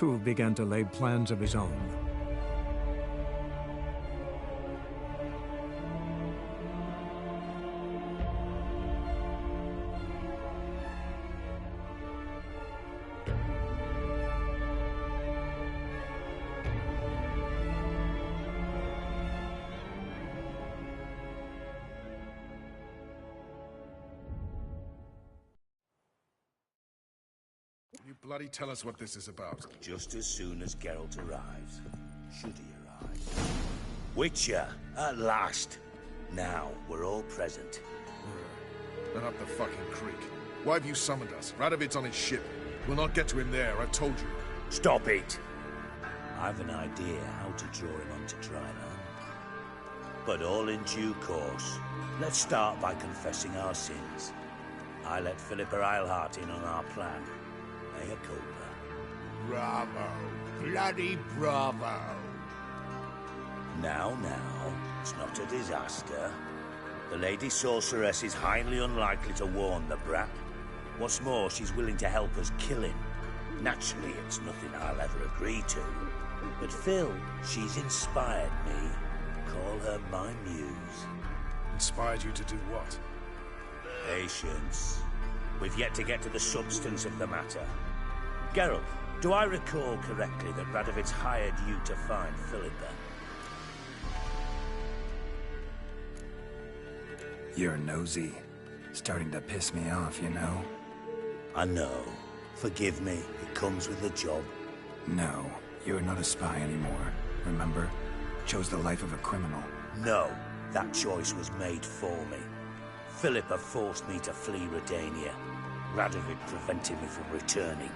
too began to lay plans of his own. You bloody tell us what this is about. Just as soon as Geralt arrives. Should he arrive? Witcher, at last! Now, we're all present. Then up the fucking creek. Why have you summoned us? Radovid's on his ship. We'll not get to him there, I've told you. Stop it! I've an idea how to draw him onto dry land. But all in due course. Let's start by confessing our sins. I let Philippa Eilhart in on our plan. Mea culpa. Bravo. Bloody bravo. Now, it's not a disaster. The Lady Sorceress is highly unlikely to warn the brat. What's more, she's willing to help us kill him. Naturally, it's nothing I'll ever agree to. But Phil, she's inspired me. Call her my muse. Inspired you to do what? Patience. We've yet to get to the substance of the matter. Geralt, do I recall correctly that Radovid's hired you to find Philippa? You're nosy. Starting to piss me off, you know? I know. Forgive me, it comes with the job. No, you're not a spy anymore. Remember? Chose the life of a criminal. No, that choice was made for me. Philippa forced me to flee Redania. Radovid prevented me from returning.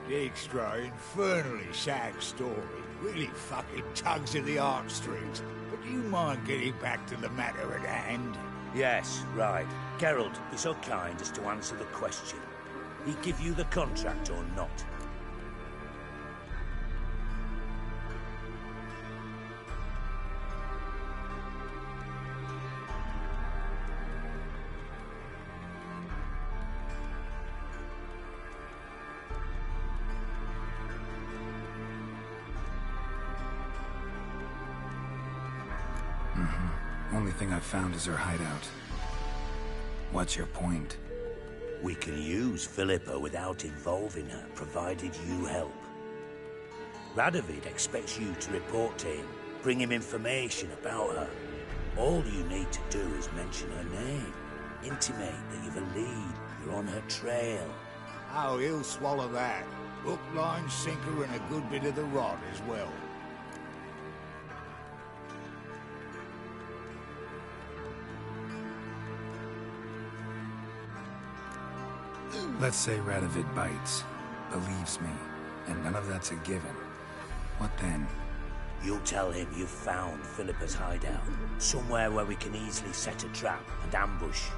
The extra infernally sad story. Really fucking tugs at the heartstrings. But do you mind getting back to the matter at hand? Yes, right. Geralt, be so kind as to answer the question. He give you the contract or not? Only thing I've found is her hideout. What's your point? We can use Philippa without involving her, provided you help. Radovid expects you to report to him, bring him information about her. All you need to do is mention her name. Intimate that you've a lead, you're on her trail. Oh, he'll swallow that. Hook, line, sinker, and a good bit of the rod as well. Let's say Radovid bites, believes me, and none of that's a given. What then? You'll tell him you've found Philippa's hideout, somewhere where we can easily set a trap and ambush.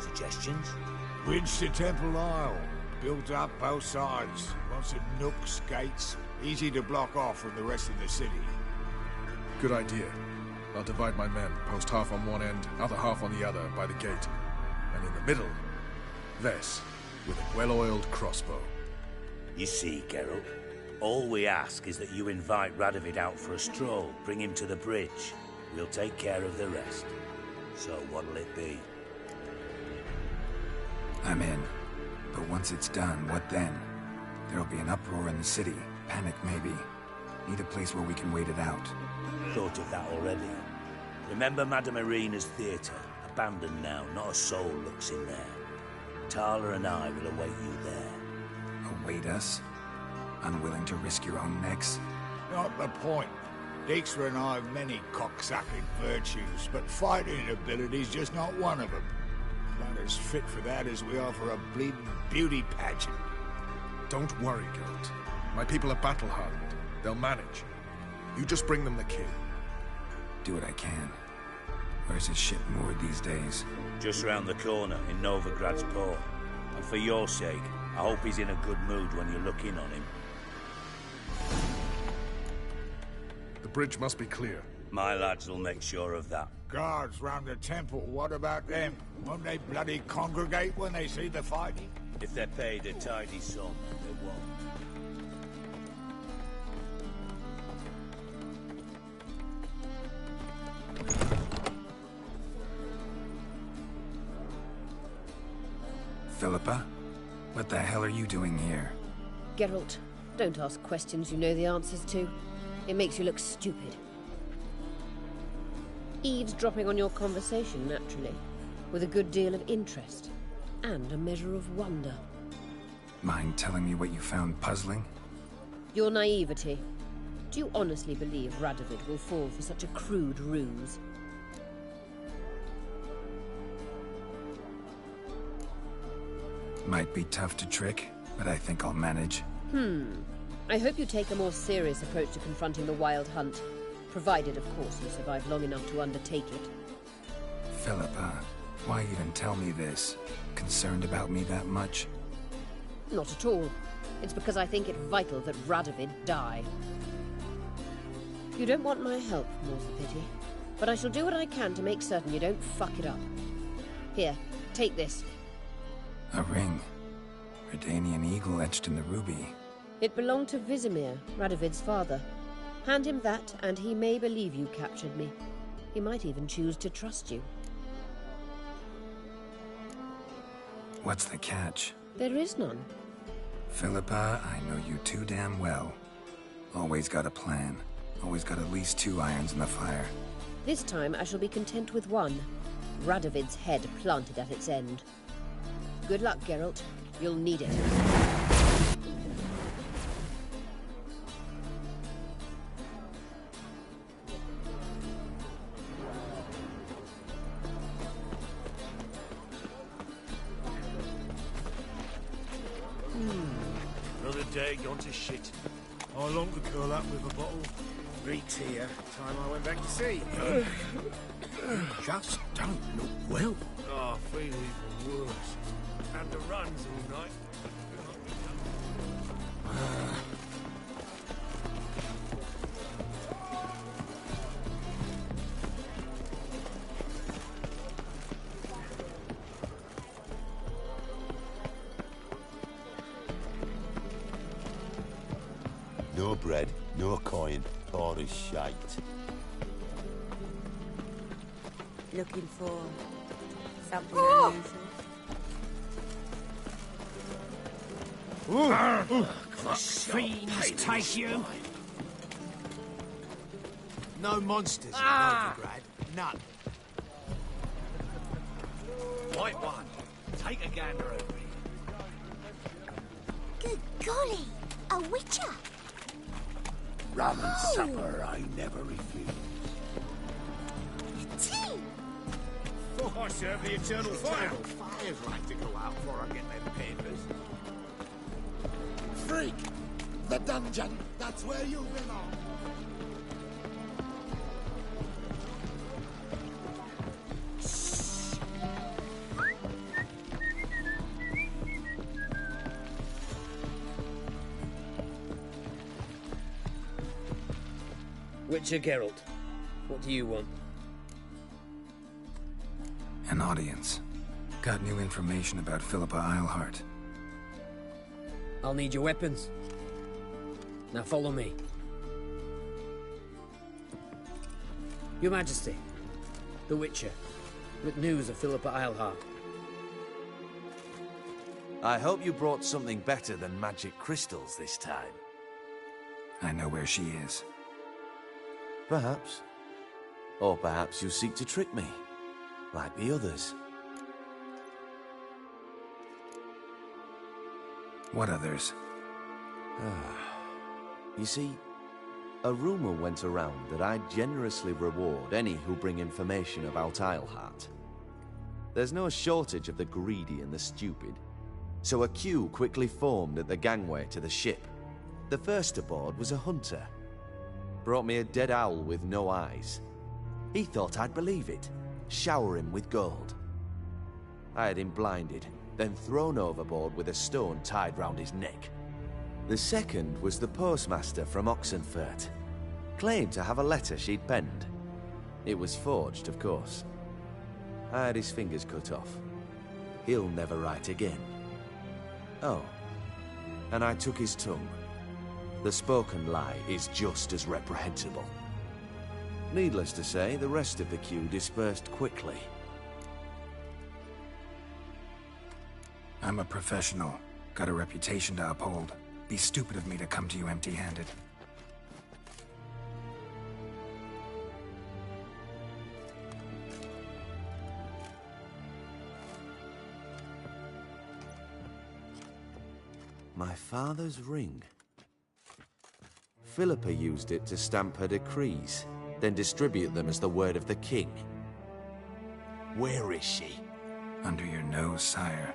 Suggestions? Bridge to Temple Isle. Built up both sides. Lots of nooks, gates. Easy to block off from the rest of the city. Good idea. I'll divide my men, post half on one end, other half on the other, by the gate. And in the middle, Vess, with a well-oiled crossbow. You see, Geralt, all we ask is that you invite Radovid out for a stroll, bring him to the bridge. We'll take care of the rest. So what'll it be? I'm in. But once it's done, what then? There'll be an uproar in the city. Panic, maybe. Need a place where we can wait it out. Thought of that already. Remember Madame Irina's theatre? Abandoned now, not a soul looks in there. Tala and I will await you there. Await us? Unwilling to risk your own necks? Not the point. Dijkstra and I have many cocksucking virtues, but fighting ability's just not one of them. Not as fit for that as we are for a bleeding beauty pageant. Don't worry, Geralt. My people are battle-hardened. They'll manage. You just bring them the kid. Do what I can. Where's his ship moored these days? Just round the corner, in Novigrad's port. And for your sake, I hope he's in a good mood when you look in on him. The bridge must be clear. My lads will make sure of that. Guards round the temple, what about them? Won't they bloody congregate when they see the fighting? If they're paid a tidy sum, they won't. Philippa? What the hell are you doing here? Geralt, don't ask questions you know the answers to. It makes you look stupid. Eavesdropping on your conversation, naturally, with a good deal of interest, and a measure of wonder. Mind telling me what you found puzzling? Your naivety. Do you honestly believe Radovid will fall for such a crude ruse? Might be tough to trick, but I think I'll manage. I hope you take a more serious approach to confronting the Wild Hunt, provided, of course, you survive long enough to undertake it. Philippa, why even tell me this? Concerned about me that much? Not at all. It's because I think it vital that Radovid die. You don't want my help, more's the pity. But I shall do what I can to make certain you don't fuck it up. Here, take this. A ring. Redanian eagle etched in the ruby. It belonged to Vizimir, Radovid's father. Hand him that, and he may believe you captured me. He might even choose to trust you. What's the catch? There is none. Philippa, I know you too damn well. Always got a plan. Always got at least 2 irons in the fire. This time I shall be content with one. Radovid's head planted at its end. Good luck, Geralt. You'll need it. Another day gone to shit. I long to curl up with a bottle. Reek's here. Time I went back to sea. Just don't look well. Oh, I feel even worse. Had the runs all night. No bread, no coin, all is shite. Looking for something unusual? Fiends take you! No monsters in Novigrad. None. White one. Take a gander over me. Good golly, a witcher! Rum and supper I never refuse. Tea! Oh, I serve the eternal fire. Fire's like to go out before I get them papers. Freak! The dungeon! That's where you belong! Witcher Geralt, what do you want? An audience. Got new information about Philippa Eilhart. I'll need your weapons. Now follow me. Your Majesty, the Witcher, with news of Philippa Eilhart. I hope you brought something better than magic crystals this time. I know where she is. Perhaps. Or perhaps you seek to trick me, like the others. What others? You see, a rumor went around that I generously reward any who bring information about Eilhart. There's no shortage of the greedy and the stupid, so a queue quickly formed at the gangway to the ship. The first aboard was a hunter. Brought me a dead owl with no eyes. He thought I'd believe it, shower him with gold. I had him blinded, then thrown overboard with a stone tied round his neck. The second was the postmaster from Oxenfurt. Claimed to have a letter she'd penned. It was forged, of course. I had his fingers cut off. He'll never write again. Oh, and I took his tongue. The spoken lie is just as reprehensible. Needless to say, the rest of the queue dispersed quickly. I'm a professional. Got a reputation to uphold. Be stupid of me to come to you empty-handed. My father's ring. Philippa used it to stamp her decrees, then distribute them as the word of the king. Where is she? Under your nose, sire.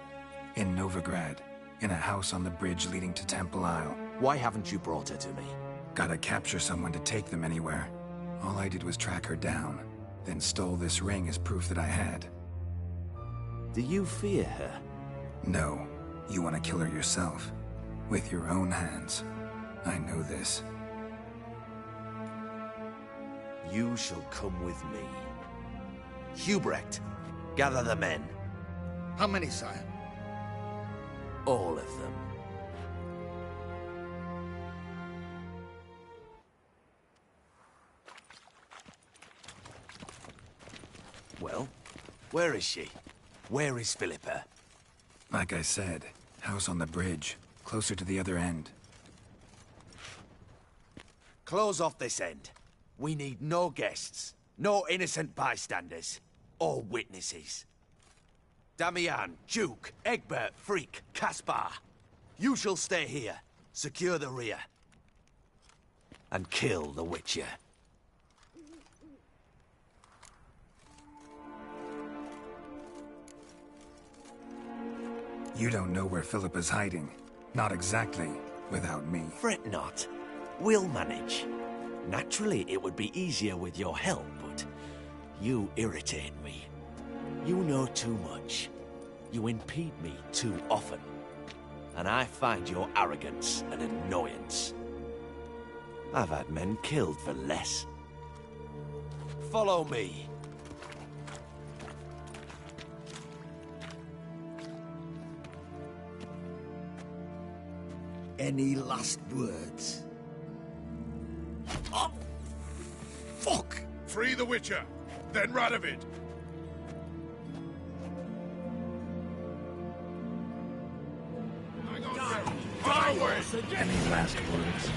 In Novigrad. In a house on the bridge leading to Temple Isle. Why haven't you brought her to me? Gotta capture someone to take them anywhere. All I did was track her down, then stole this ring as proof that I had. Do you fear her? No. You want to kill her yourself. With your own hands. I know this. You shall come with me. Hubrecht, gather the men. How many, sire? All of them. Well, where is she? Where is Philippa? Like I said, house on the bridge, closer to the other end. Close off this end. We need no guests, no innocent bystanders, or witnesses. Damian, Duke, Egbert, Freak, Caspar. You shall stay here, secure the rear, and kill the Witcher. You don't know where Philippa's hiding. Not exactly, without me. Fret not. We'll manage. Naturally, it would be easier with your help, but you irritate me. You know too much. You impede me too often. And I find your arrogance an annoyance. I've had men killed for less. Follow me. Any last words? Oh, fuck! Free the Witcher, then Radovid. Hang on, away! Any last words?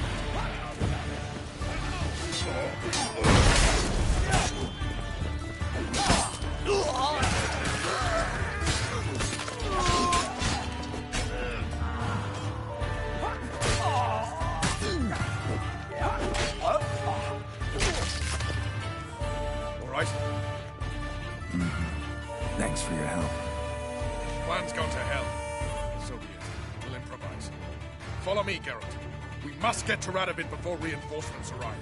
Thanks for your help. Plan's gone to hell. So be it. We'll improvise. Follow me, Geralt. We must get to Radovid before reinforcements arrive.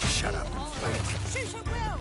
Shut up and fight. Shoot at will!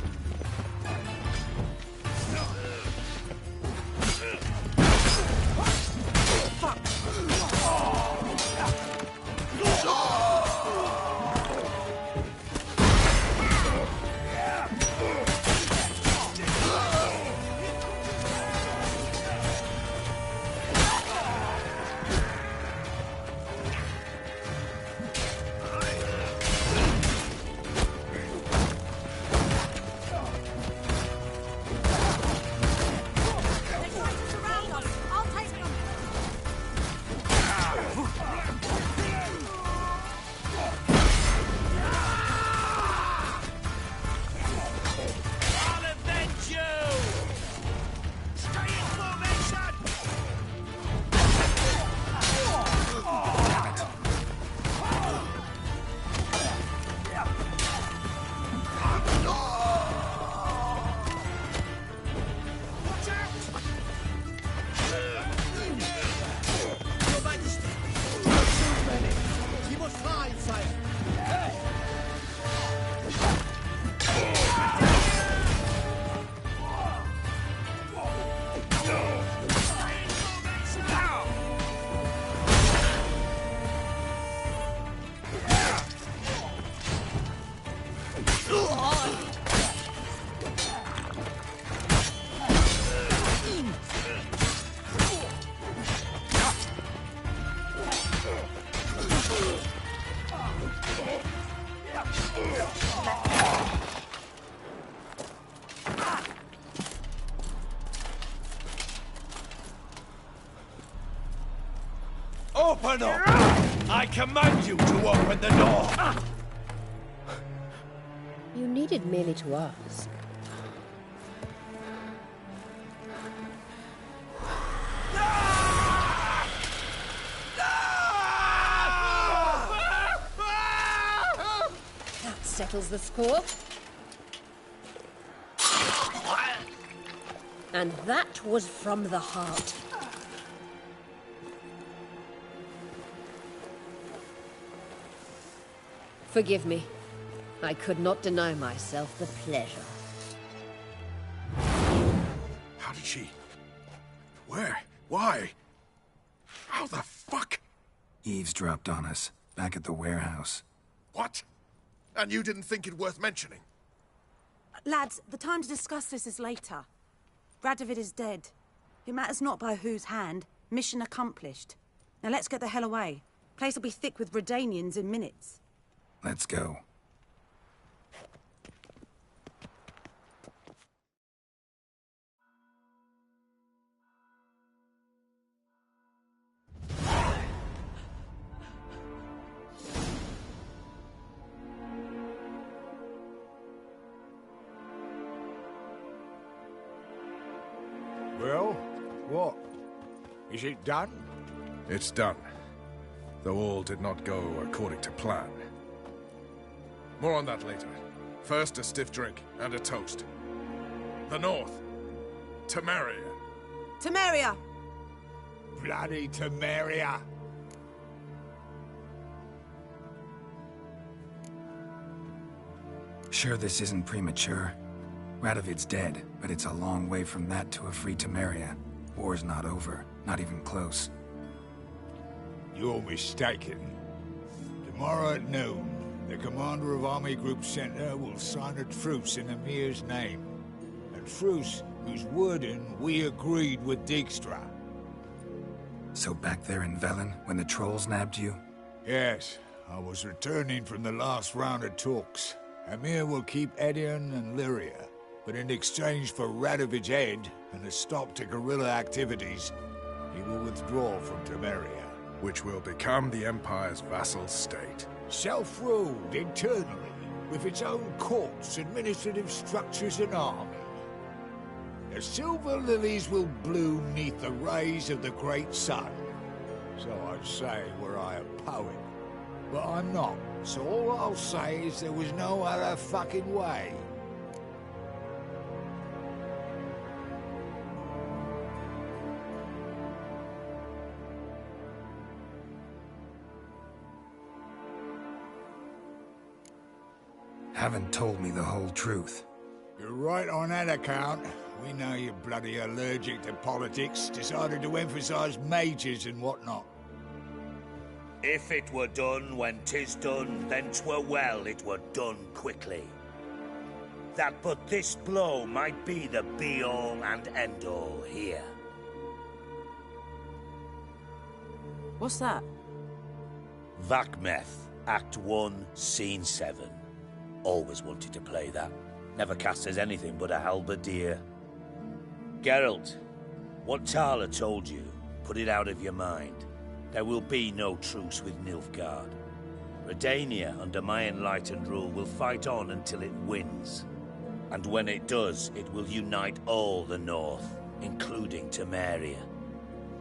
Open up! I command you to open the door! You needed merely to ask. That settles the score. And that was from the heart. Forgive me. I could not deny myself the pleasure. How did she... Where? Why? How the fuck? Eavesdropped on us, back at the warehouse. What? And you didn't think it worth mentioning? Lads, the time to discuss this is later. Radovid is dead. It matters not by whose hand. Mission accomplished. Now let's get the hell away. Place will be thick with Redanians in minutes. Let's go. Well, what? Is it done? It's done. Though all did not go according to plan. More on that later. First, a stiff drink and a toast. The North. Temeria. Temeria! Bloody Temeria! Sure this isn't premature. Radovid's dead, but it's a long way from that to a free Temeria. War's not over, not even close. You're mistaken. Tomorrow at noon, the commander of Army Group Center will sign a truce in Emir's name. A truce whose wording we agreed with Dijkstra. So back there in Velen, when the trolls nabbed you? Yes, I was returning from the last round of talks. Emir will keep Edion and Lyria, but in exchange for Radovid's head and a stop to guerrilla activities, he will withdraw from Temeria. Which will become the Empire's vassal state. Self-ruled internally, with its own courts, administrative structures and army. The silver lilies will bloom neath the rays of the great sun. So I'd say were I a poet. But I'm not, so all I'll say is there was no other fucking way. Haven't told me the whole truth. You're right on that account. We know you're bloody allergic to politics, decided to emphasize majors and whatnot. If it were done when 'tis done, then 'twere well it were done quickly. That but this blow might be the be-all and end-all here. What's that? Vakmeth, Act 1, Scene 7. Always wanted to play that. Never cast as anything but a halberdier. Geralt, what Tala told you, put it out of your mind. There will be no truce with Nilfgaard. Redania, under my enlightened rule, will fight on until it wins. And when it does, it will unite all the North, including Temeria.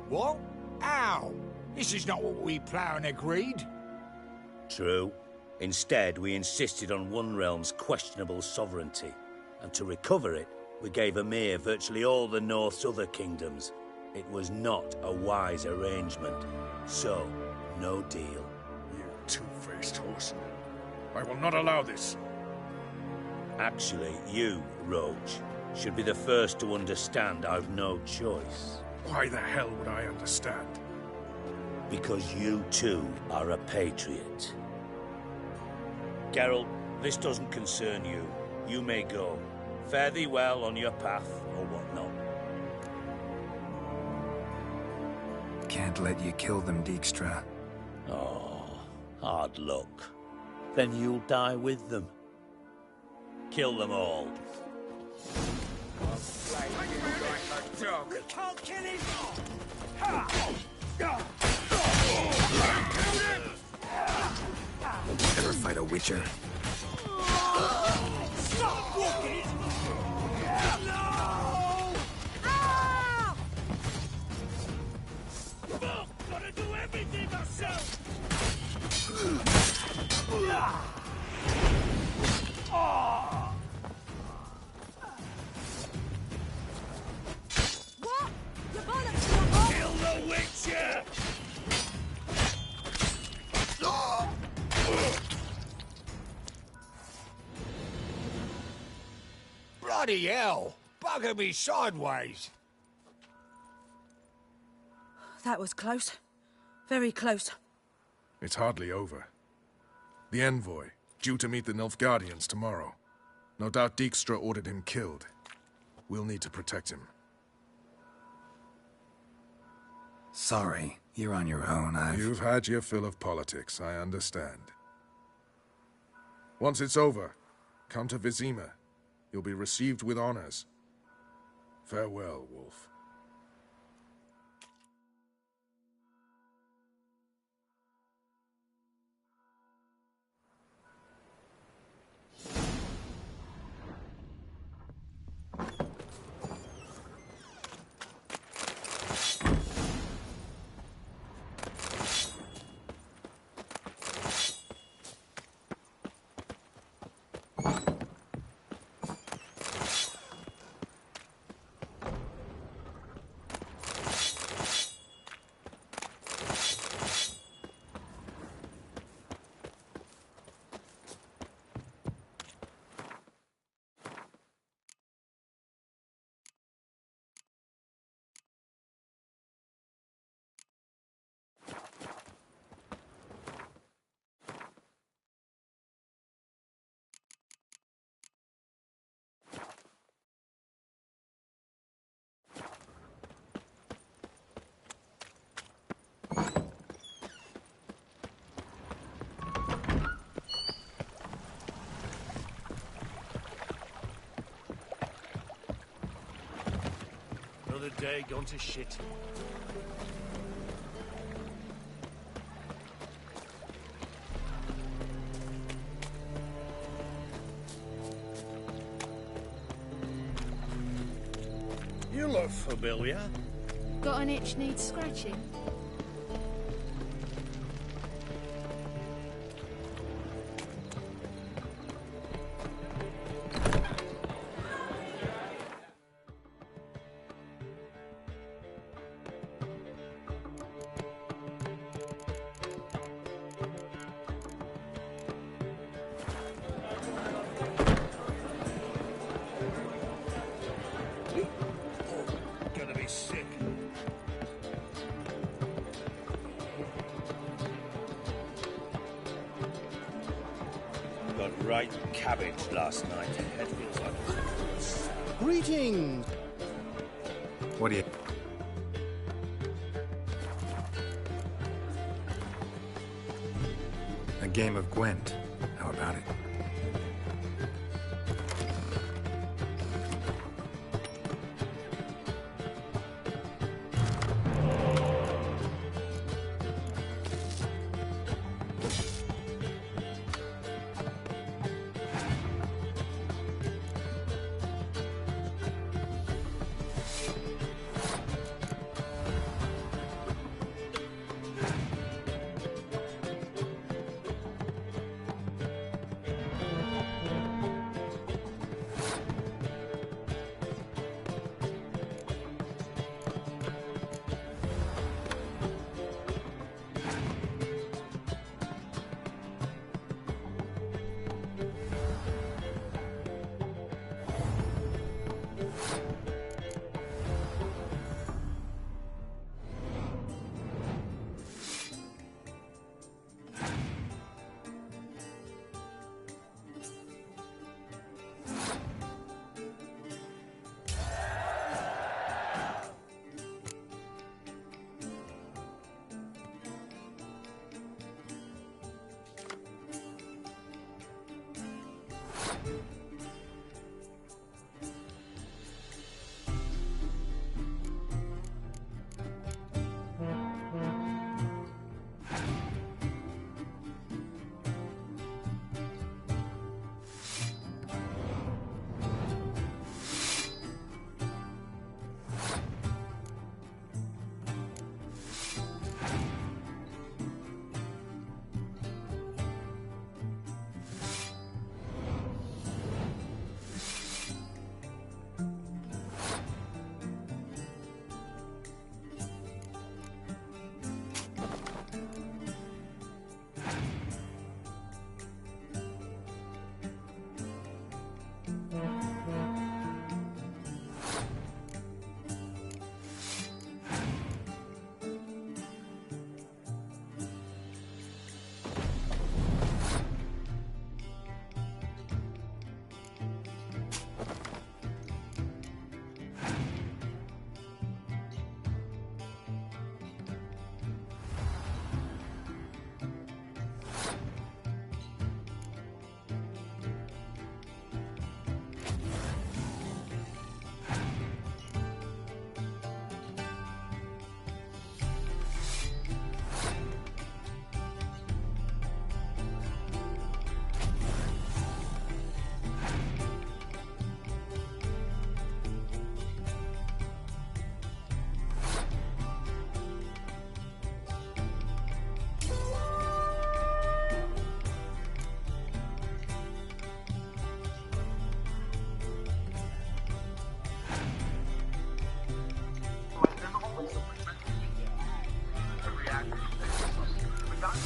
What? Ow! This is not what we planned and agreed. True. Instead, we insisted on one realm's questionable sovereignty, and to recover it, we gave Emir virtually all the North's other kingdoms. It was not a wise arrangement, so no deal. You two-faced horse. I will not allow this. Actually, you, Roach, should be the first to understand I've no choice. Why the hell would I understand? Because you too are a patriot. Geralt, this doesn't concern you. You may go. Fare thee well on your path, or whatnot. Can't let you kill them, Dijkstra. Oh, hard luck. Then you'll die with them. Kill them all. We can't kill him! Ever fight a Witcher? Stop walking! No! Fuck! Gotta do everything myself! What? Your bollocks! Kill the Witcher! Bloody hell! Bugger me sideways! That was close. Very close. It's hardly over. The envoy, due to meet the Nilfgaardians tomorrow. No doubt Dijkstra ordered him killed. We'll need to protect him. Sorry, you're on your own. You've had your fill of politics, I understand. Once it's over, come to Vizima. You'll be received with honors. Farewell, Wolf. Another day gone to shit. You look familiar. Got an itch needs scratching? Gonna be sick. Got right cabbage last night. Head feels like Greetings! What do you... A game of Gwent. How about it?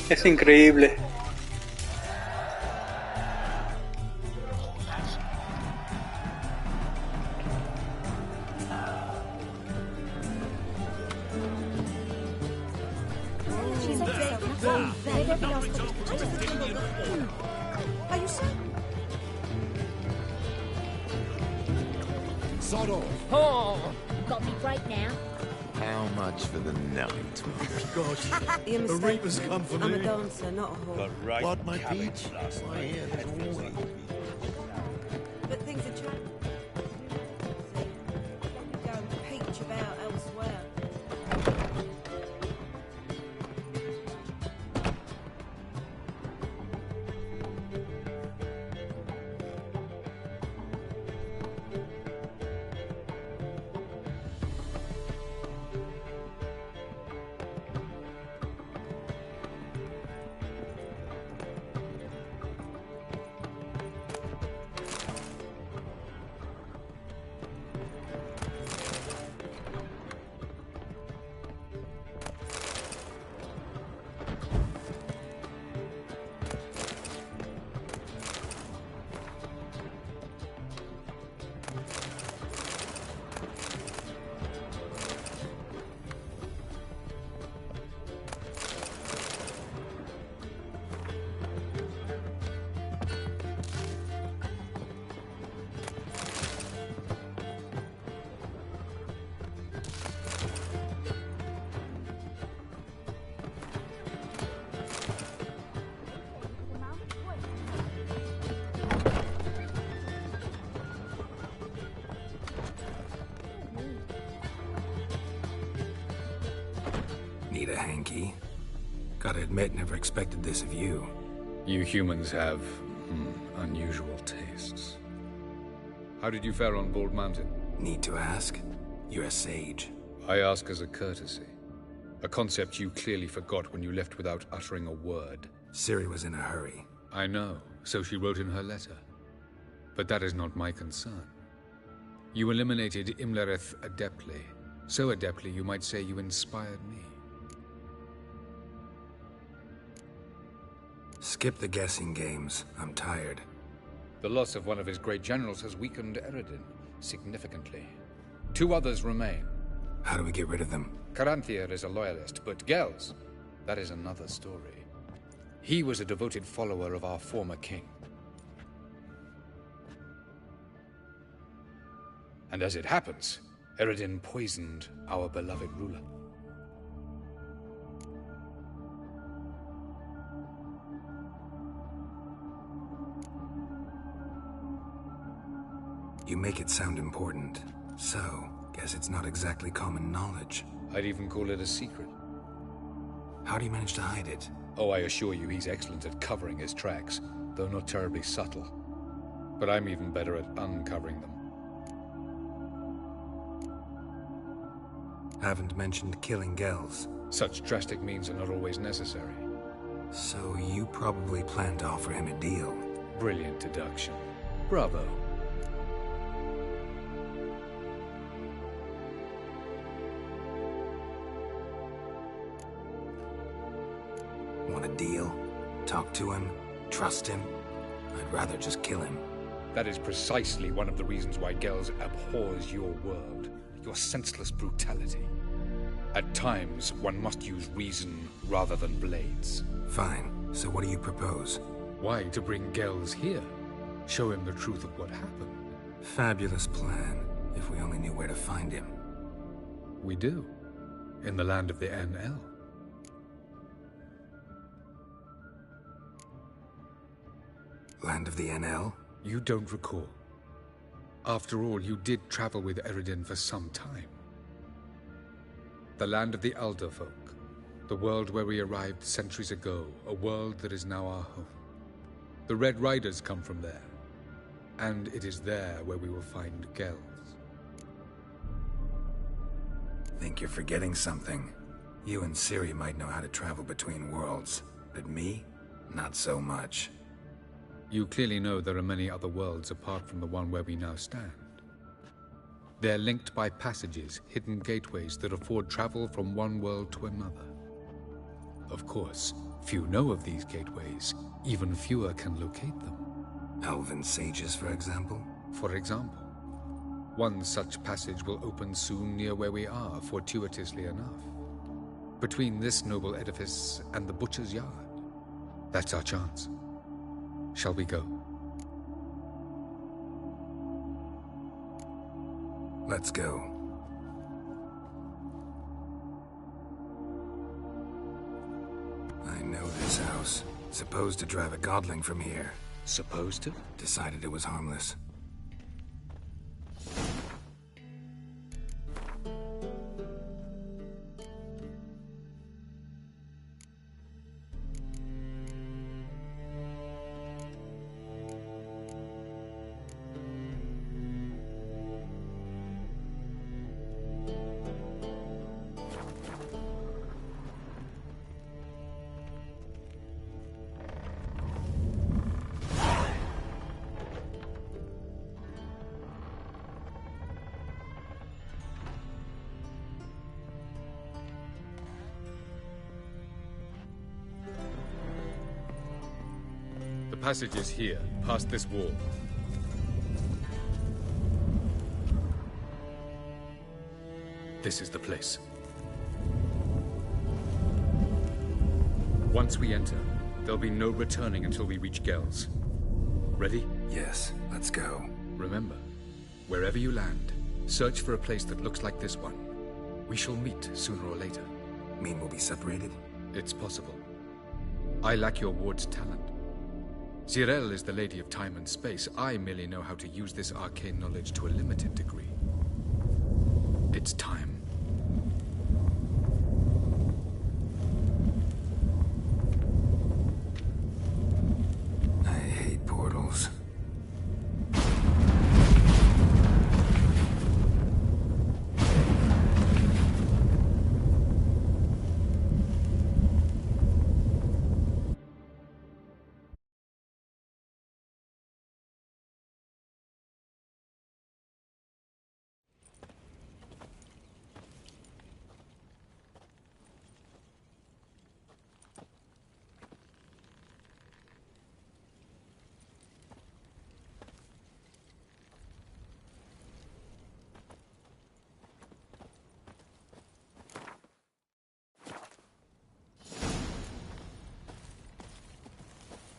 Es increíble. Are you certain? Sod off. Oh, got me break now. How much for the night? God, you're mistaken. The Reapers come for I'm me. a dancer, not a whore. Right What, my cabbage peach? last My night. hair is all wet. But things are changing. You go and peach about elsewhere. Need a hanky? Gotta admit, never expected this of you. You humans have unusual tastes. How did you fare on Bald Mountain? Need to ask? You're a sage. I ask as a courtesy. A concept you clearly forgot when you left without uttering a word. Ciri was in a hurry. I know, so she wrote in her letter. But that is not my concern. You eliminated Imlerith adeptly. So adeptly you might say you inspired me. Skip the guessing games. I'm tired. The loss of one of his great generals has weakened Eredin significantly. 2 others remain. How do we get rid of them? Caranthier is a loyalist, but Gels, that is another story. He was a devoted follower of our former king. And as it happens, Eredin poisoned our beloved ruler. You make it sound important. So, guess it's not exactly common knowledge. I'd even call it a secret. How do you manage to hide it? Oh, I assure you he's excellent at covering his tracks, though not terribly subtle. But I'm even better at uncovering them. Haven't mentioned killing Gels. Such drastic means are not always necessary. So you probably plan to offer him a deal. Brilliant deduction. Bravo. Want a deal? Talk to him? Trust him? I'd rather just kill him. That is precisely one of the reasons why Gels abhors your world. Your senseless brutality. At times, one must use reason rather than blades. Fine. So what do you propose? Why, to bring Gels here. Show him the truth of what happened. Fabulous plan, if we only knew where to find him. We do. In the land of the NL. Land of the NL? You don't recall. After all, you did travel with Eredin for some time. The land of the Elder Folk. The world where we arrived centuries ago. A world that is now our home. The Red Riders come from there. And it is there where we will find Gels. Think you're forgetting something. You and Ciri might know how to travel between worlds. But me? Not so much. You clearly know there are many other worlds apart from the one where we now stand. They're linked by passages, hidden gateways that afford travel from one world to another. Of course, few know of these gateways. Even fewer can locate them. Elven sages, for example? For example. One such passage will open soon near where we are, fortuitously enough. Between this noble edifice and the butcher's yard. That's our chance. Shall we go? Let's go. I know this house. Supposed to drive a godling from here. Supposed to? Decided it was harmless. The passage is here, past this wall. This is the place. Once we enter, there'll be no returning until we reach Gel's. Ready? Yes, let's go. Remember, wherever you land, search for a place that looks like this one. We shall meet sooner or later. Mean we'll be separated? It's possible. I lack your ward's talent. Zirel is the lady of time and space. I merely know how to use this arcane knowledge to a limited degree. It's time. I hate portals.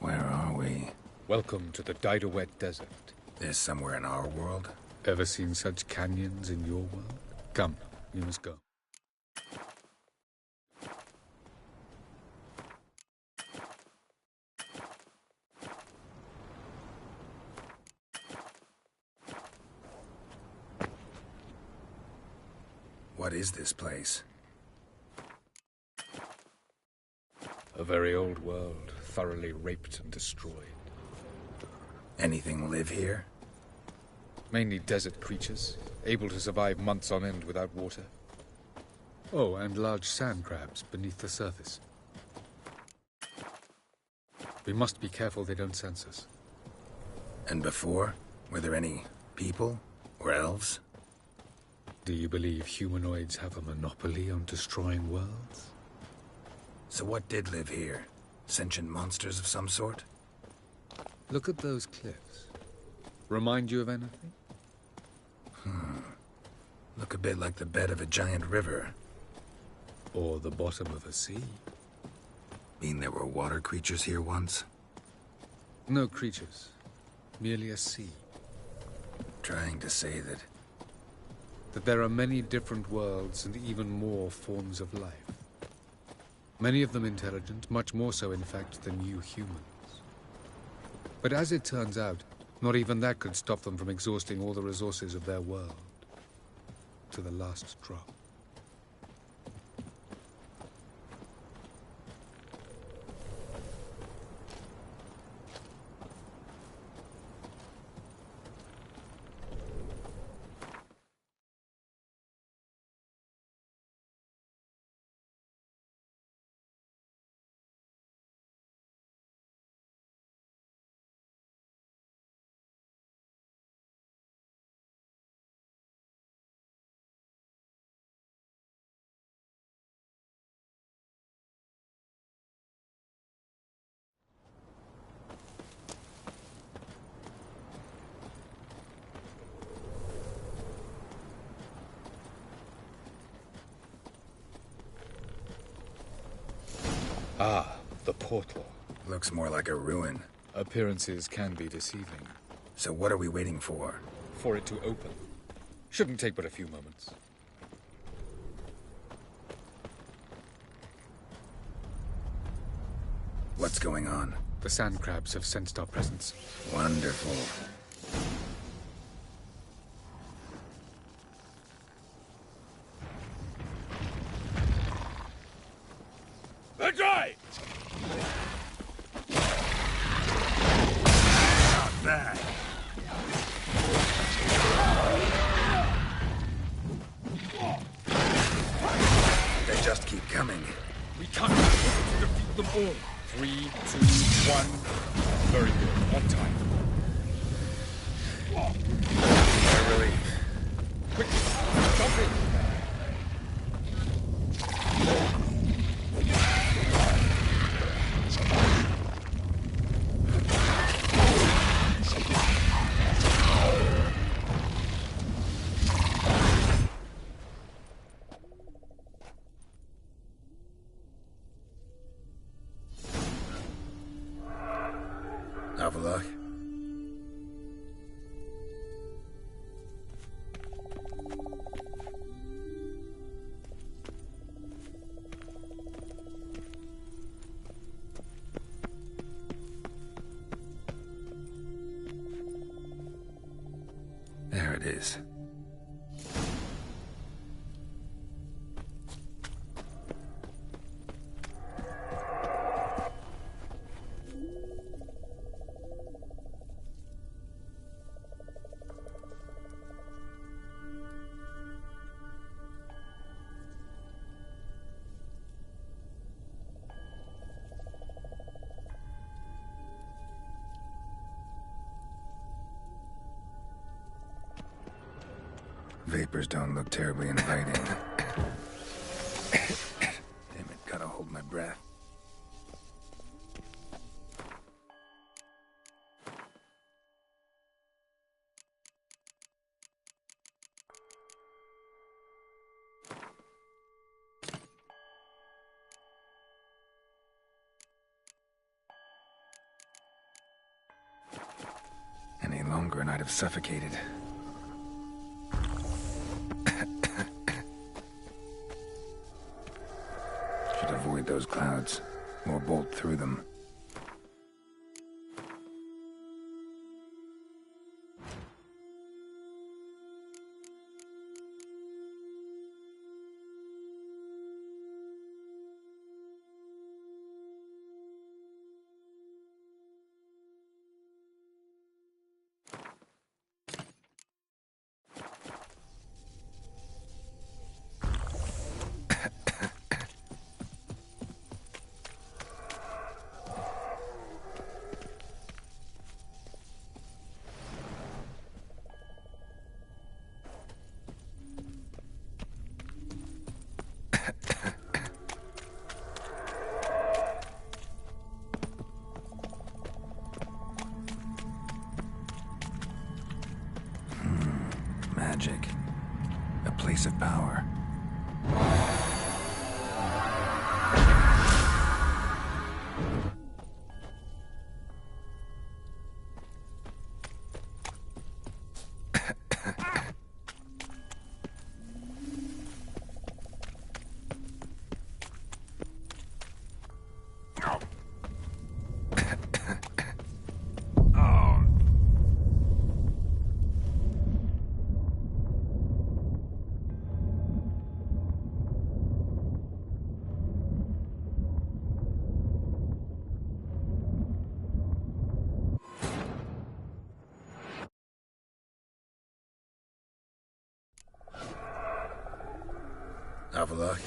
Where are we? Welcome to the Didowet Desert. This somewhere in our world? Ever seen such canyons in your world? Come, we must go. What is this place? A very old world, thoroughly raped and destroyed. Anything live here? Mainly desert creatures, able to survive months on end without water. Oh, and large sand crabs beneath the surface. We must be careful they don't sense us. And before? Were there any people? Or elves? Do you believe humanoids have a monopoly on destroying worlds? So what did live here? Sentient monsters of some sort? Look at those cliffs. Remind you of anything? Look a bit like the bed of a giant river. Or the bottom of a sea. Mean there were water creatures here once? No creatures. Merely a sea. Trying to say that... That there are many different worlds and even more forms of life. Many of them intelligent, much more so in fact than you humans. But as it turns out, not even that could stop them from exhausting all the resources of their world. To the last drop. Ah, the portal. Looks more like a ruin. Appearances can be deceiving. So what are we waiting for? For it to open. Shouldn't take but a few moments. What's going on? The sand crabs have sensed our presence. Wonderful. That's right! Not bad. They just keep coming. We can't afford to defeat them all. 3, 2, 1. Very good. On time. What a relief. Quickly, jump in. Have a look. There it is. Vapors don't look terribly inviting. Damn it, gotta hold my breath. Any longer and I'd have suffocated. Should avoid those clouds, or bolt through them. Magic. A place of power. Have a look.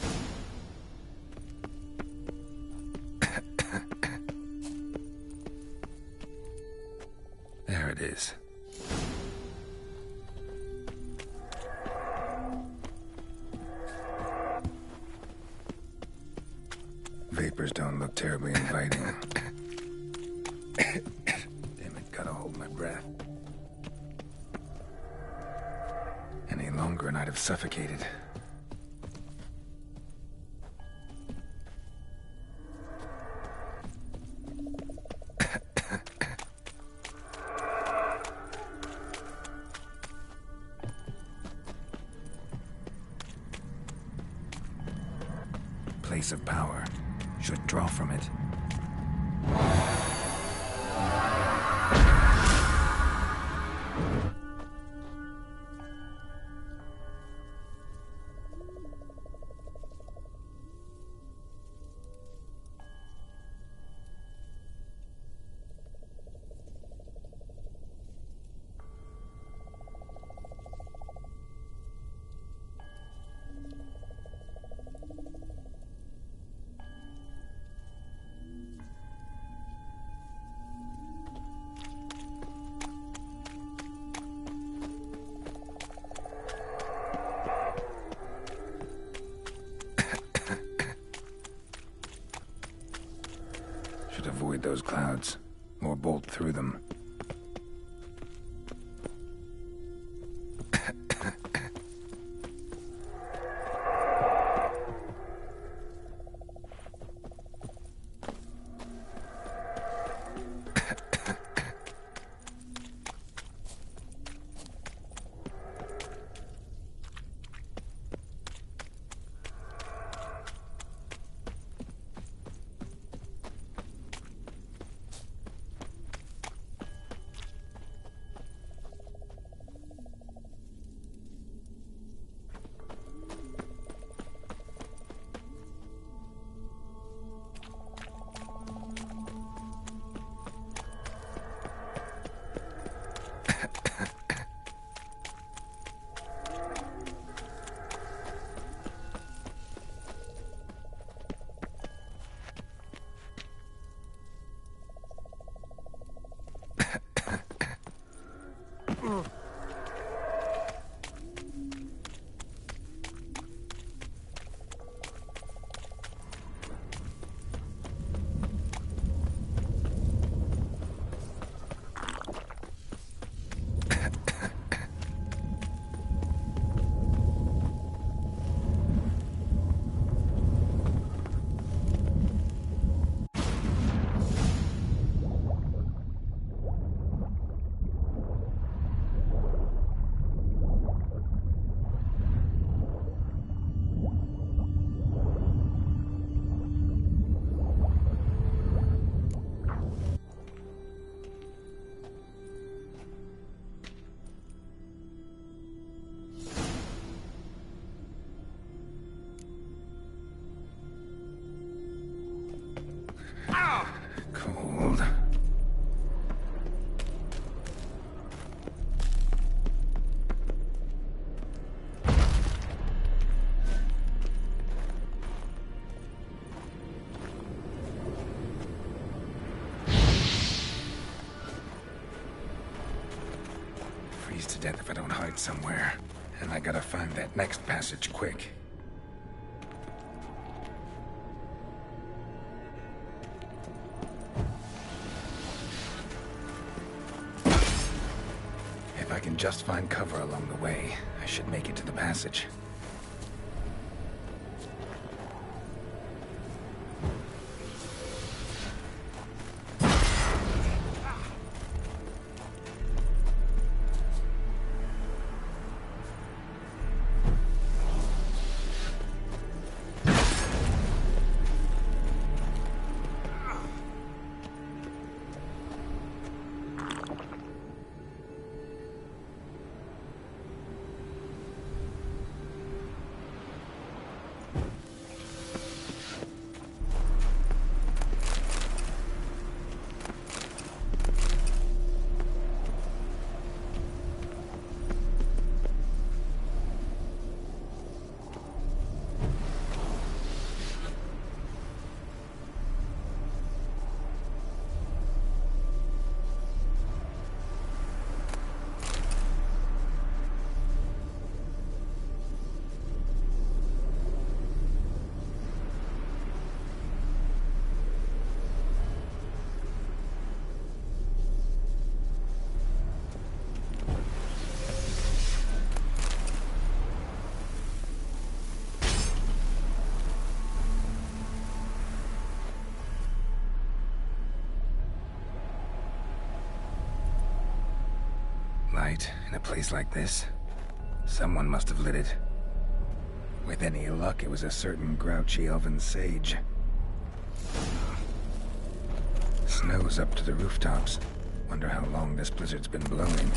There it is. Vapors don't look terribly inviting. Damn it, gotta hold my breath. Any longer and I'd have suffocated. place of power. Should draw from it. Should avoid those clouds, or bolt through them. Cold. Freeze to death if I don't hide somewhere. And I gotta find that next passage quick. If I can just find cover along the way, I should make it to the passage. Light in a place like this. Someone must have lit it. With any luck, it was a certain grouchy elven sage. Snow's up to the rooftops. Wonder how long this blizzard's been blowing.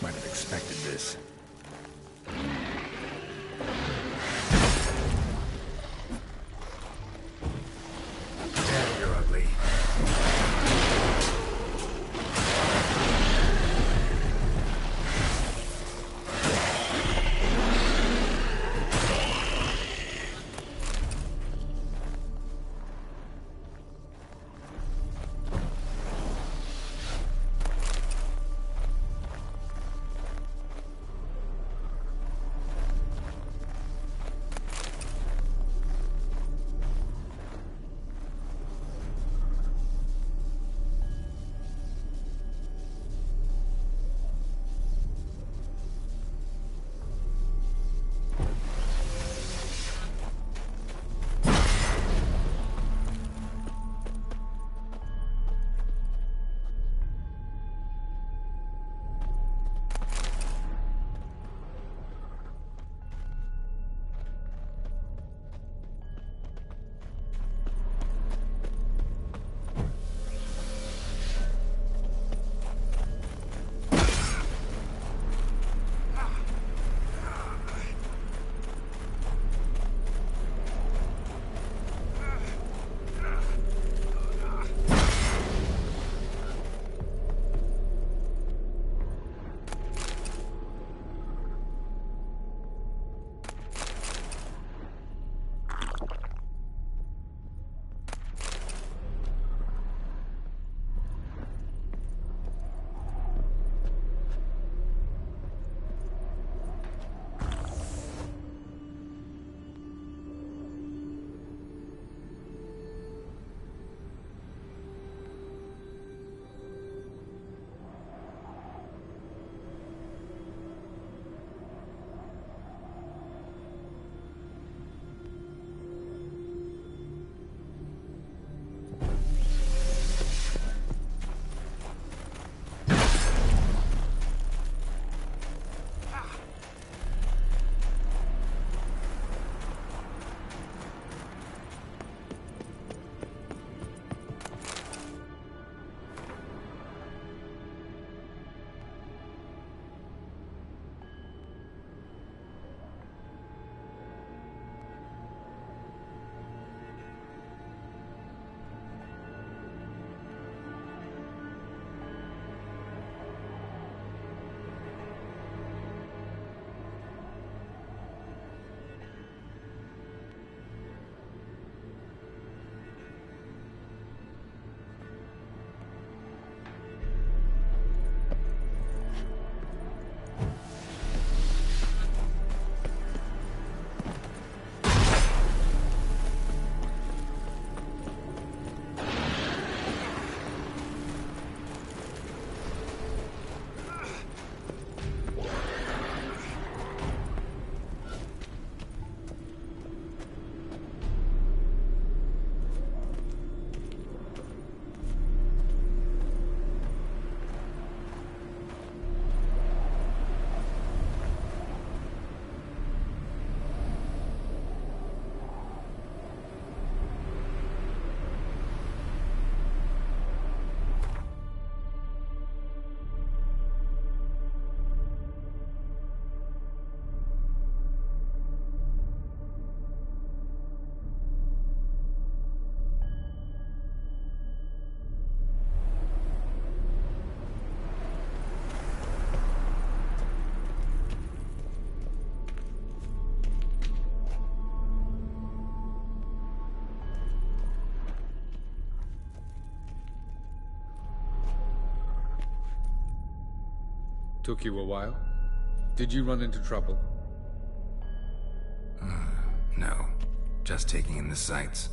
Might have expected this. Damn, you're ugly. Took you a while? Did you run into trouble? No. Just taking in the sights.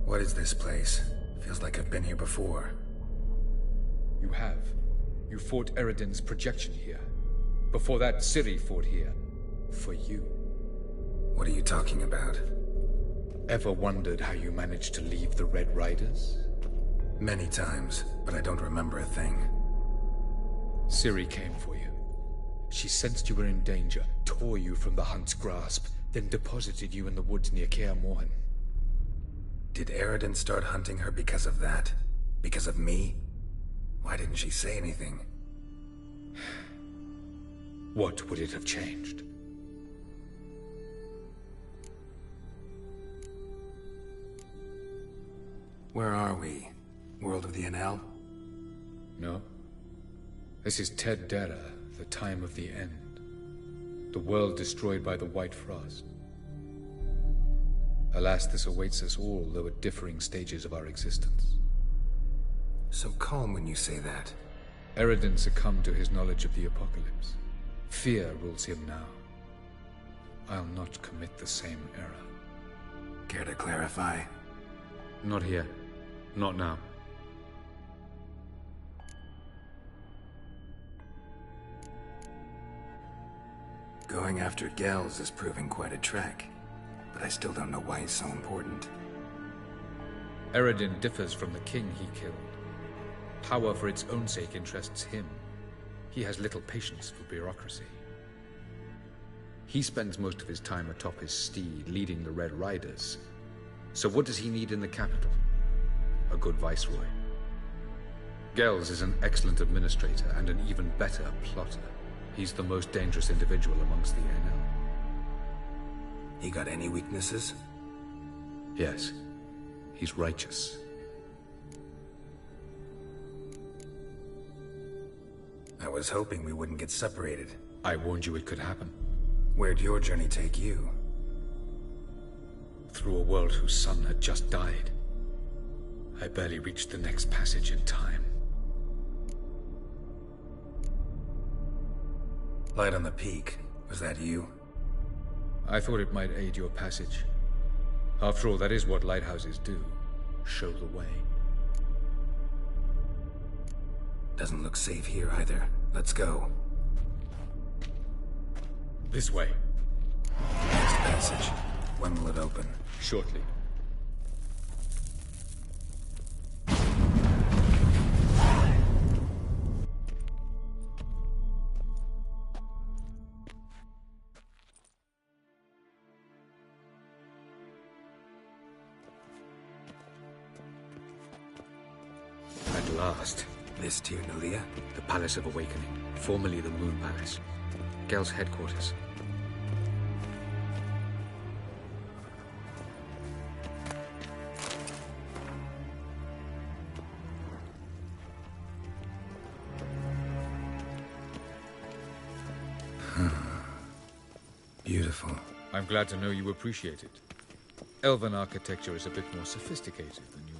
What is this place? Feels like I've been here before. You have. You fought Eridan's projection here. Before that, Ciri fought here. For you. What are you talking about? Ever wondered how you managed to leave the Red Riders? Many times, but I don't remember a thing. Ciri came for you. She sensed you were in danger, tore you from the Hunt's grasp, then deposited you in the woods near Kaer Morhen. Did Eridan start hunting her because of that? Because of me? Why didn't she say anything? What would it have changed? Where are we? World of the Enel? No. This is Ted Dara, the time of the end. The world destroyed by the White Frost. Alas, this awaits us all, though at differing stages of our existence. So calm when you say that. Eridan succumbed to his knowledge of the apocalypse. Fear rules him now. I'll not commit the same error. Care to clarify? Not here. Not now. Going after Gels is proving quite a trek, but I still don't know why he's so important. Eridan differs from the king he killed. Power for its own sake interests him. He has little patience for bureaucracy. He spends most of his time atop his steed, leading the Red Riders. So what does he need in the capital? A good viceroy. Gels is an excellent administrator and an even better plotter. He's the most dangerous individual amongst the Enel. He got any weaknesses? Yes. He's righteous. I was hoping we wouldn't get separated. I warned you it could happen. Where'd your journey take you? Through a world whose son had just died. I barely reached the next passage in time. Light on the peak. Was that you? I thought it might aid your passage. After all, that is what lighthouses do. Show the way. Doesn't look safe here either. Let's go. This way. Next passage. When will it open? Shortly. At last. This Tyr Nalia? The Palace of Awakening, formerly the Moon Palace. Gel's headquarters. Beautiful. I'm glad to know you appreciate it. Elven architecture is a bit more sophisticated than yours.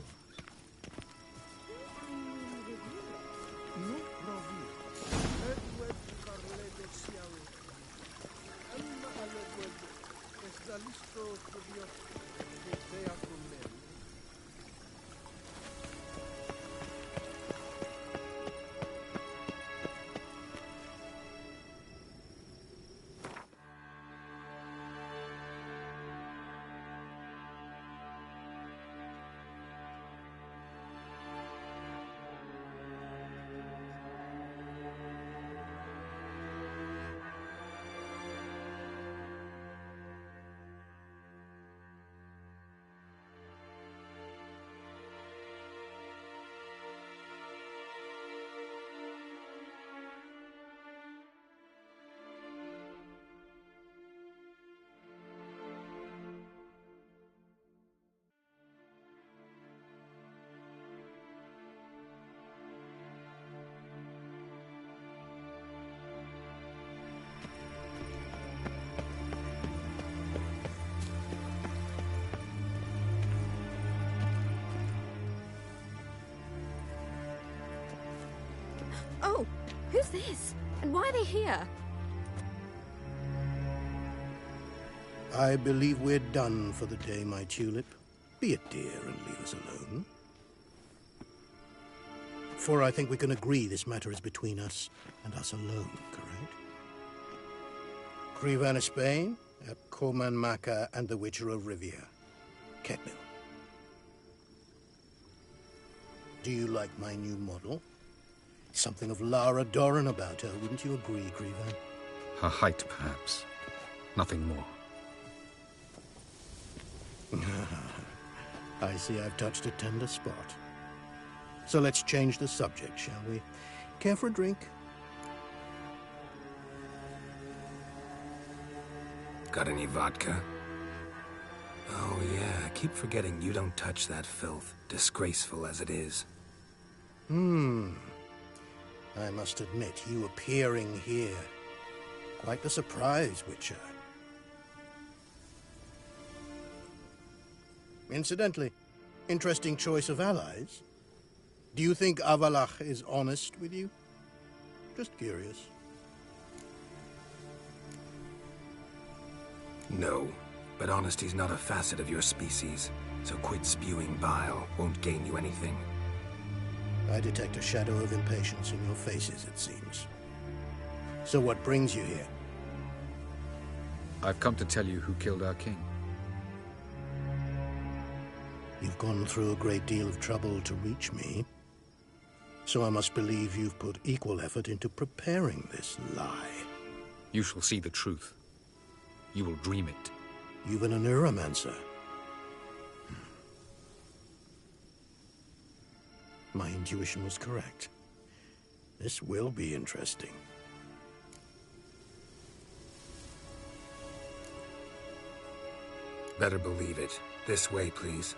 Oh, Who's this? And why are they here? I believe we're done for the day, my tulip. Be a dear and leave us alone. For I think we can agree this matter is between us and us alone, correct? Krivan of Spain, Koman Maka, and the Witcher of Rivia. Ketmil. Do you like my new model? Something of Lara Doran about her, wouldn't you agree, Krivan? Her height, perhaps. Nothing more. I see I've touched a tender spot. So let's change the subject, shall we? Care for a drink? Got any vodka? Oh yeah, keep forgetting you don't touch that filth, disgraceful as it is. I must admit, you appearing here, quite the surprise, Witcher. Incidentally, interesting choice of allies. Do you think Avalach is honest with you? Just curious. No, but honesty's not a facet of your species, so quit spewing bile won't gain you anything. I detect a shadow of impatience in your faces, it seems. So what brings you here? I've come to tell you who killed our king. You've gone through a great deal of trouble to reach me. So I must believe you've put equal effort into preparing this lie. You shall see the truth. You will dream it. Even a neuromancer. My intuition was correct. This will be interesting. Better believe it. This way, please.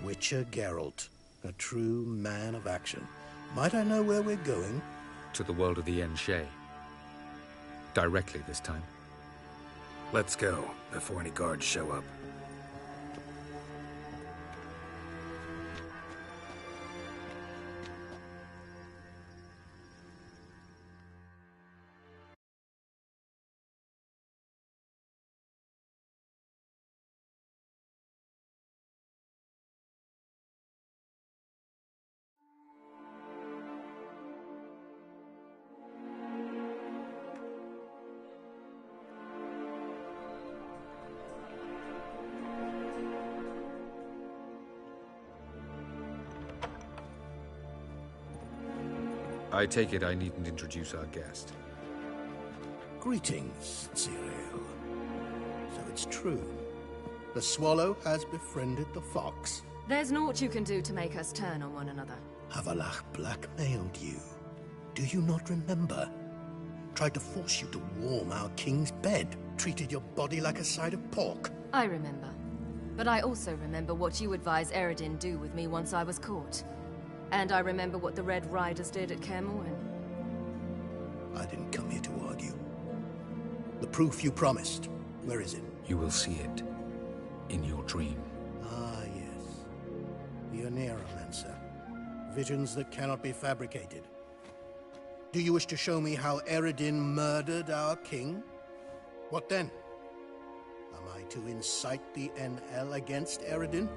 Witcher Geralt, a true man of action. Might I know where we're going? To the world of the Enshe. Directly this time. Let's go, before any guards show up. I take it I needn't introduce our guest. Greetings, Cyril. So it's true. The swallow has befriended the fox. There's naught you can do to make us turn on one another. Avalach blackmailed you. Do you not remember? Tried to force you to warm our king's bed. Treated your body like a side of pork. I remember. But I also remember what you advised Eredin do with me once I was caught. And I remember what the Red Riders did at Kaer Morhen. I didn't come here to argue. The proof you promised, where is it? You will see it. In your dream. Ah, yes. The Neuromancer. Visions that cannot be fabricated. Do you wish to show me how Eredin murdered our king? What then? Am I to incite the NL against Eredin?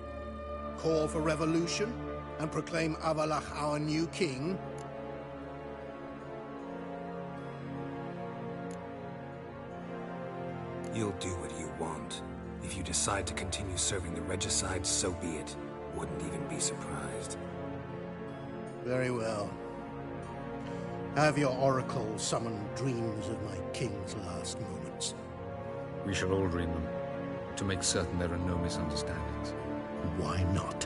Call for revolution? And proclaim Avalach our new king? You'll do what you want. If you decide to continue serving the regicide, so be it. Wouldn't even be surprised. Very well. Have your oracle summon dreams of my king's last moments. We shall all dream them, to make certain there are no misunderstandings. Why not?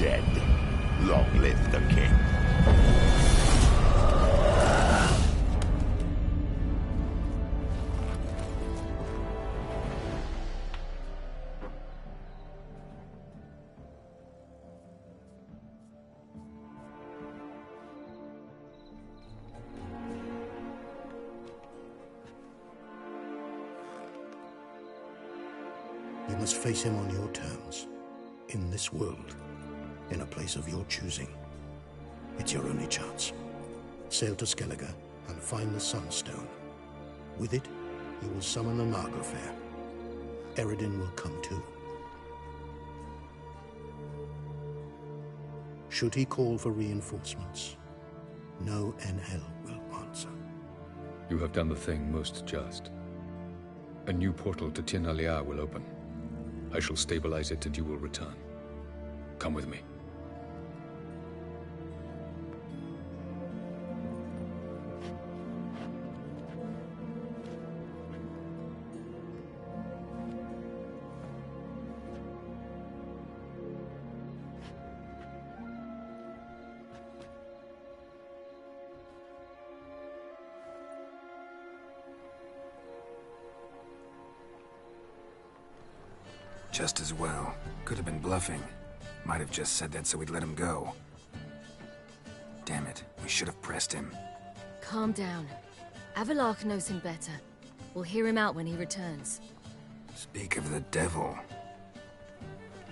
dead. Long live the king. You must face him on your terms. In this world. In a place of your choosing. It's your only chance. Sail to Skellige and find the Sunstone. With it, you will summon the Nagelfair. Eredin will come too. Should he call for reinforcements, no NL will answer. You have done the thing most just. A new portal to Tir Nalia will open. I shall stabilize it and you will return. Come with me. Just as well. Could have been bluffing. Might have just said that so we'd let him go. Damn it, we should have pressed him. Calm down. Avalark knows him better. We'll hear him out when he returns. Speak of the devil.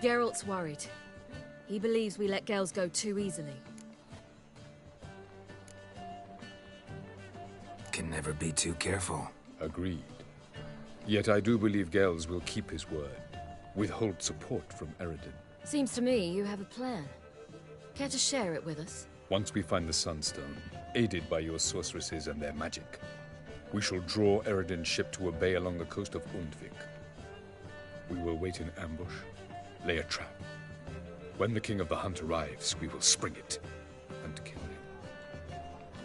Geralt's worried. He believes we let Gels go too easily. Can never be too careful. Agreed. Yet I do believe Gels will keep his word. Withhold support from Eredin. Seems to me you have a plan. Care to share it with us? Once we find the Sunstone, aided by your sorceresses and their magic, we shall draw Eredin's ship to a bay along the coast of Undvik. We will wait in ambush, lay a trap. When the King of the Hunt arrives, we will spring it and kill him.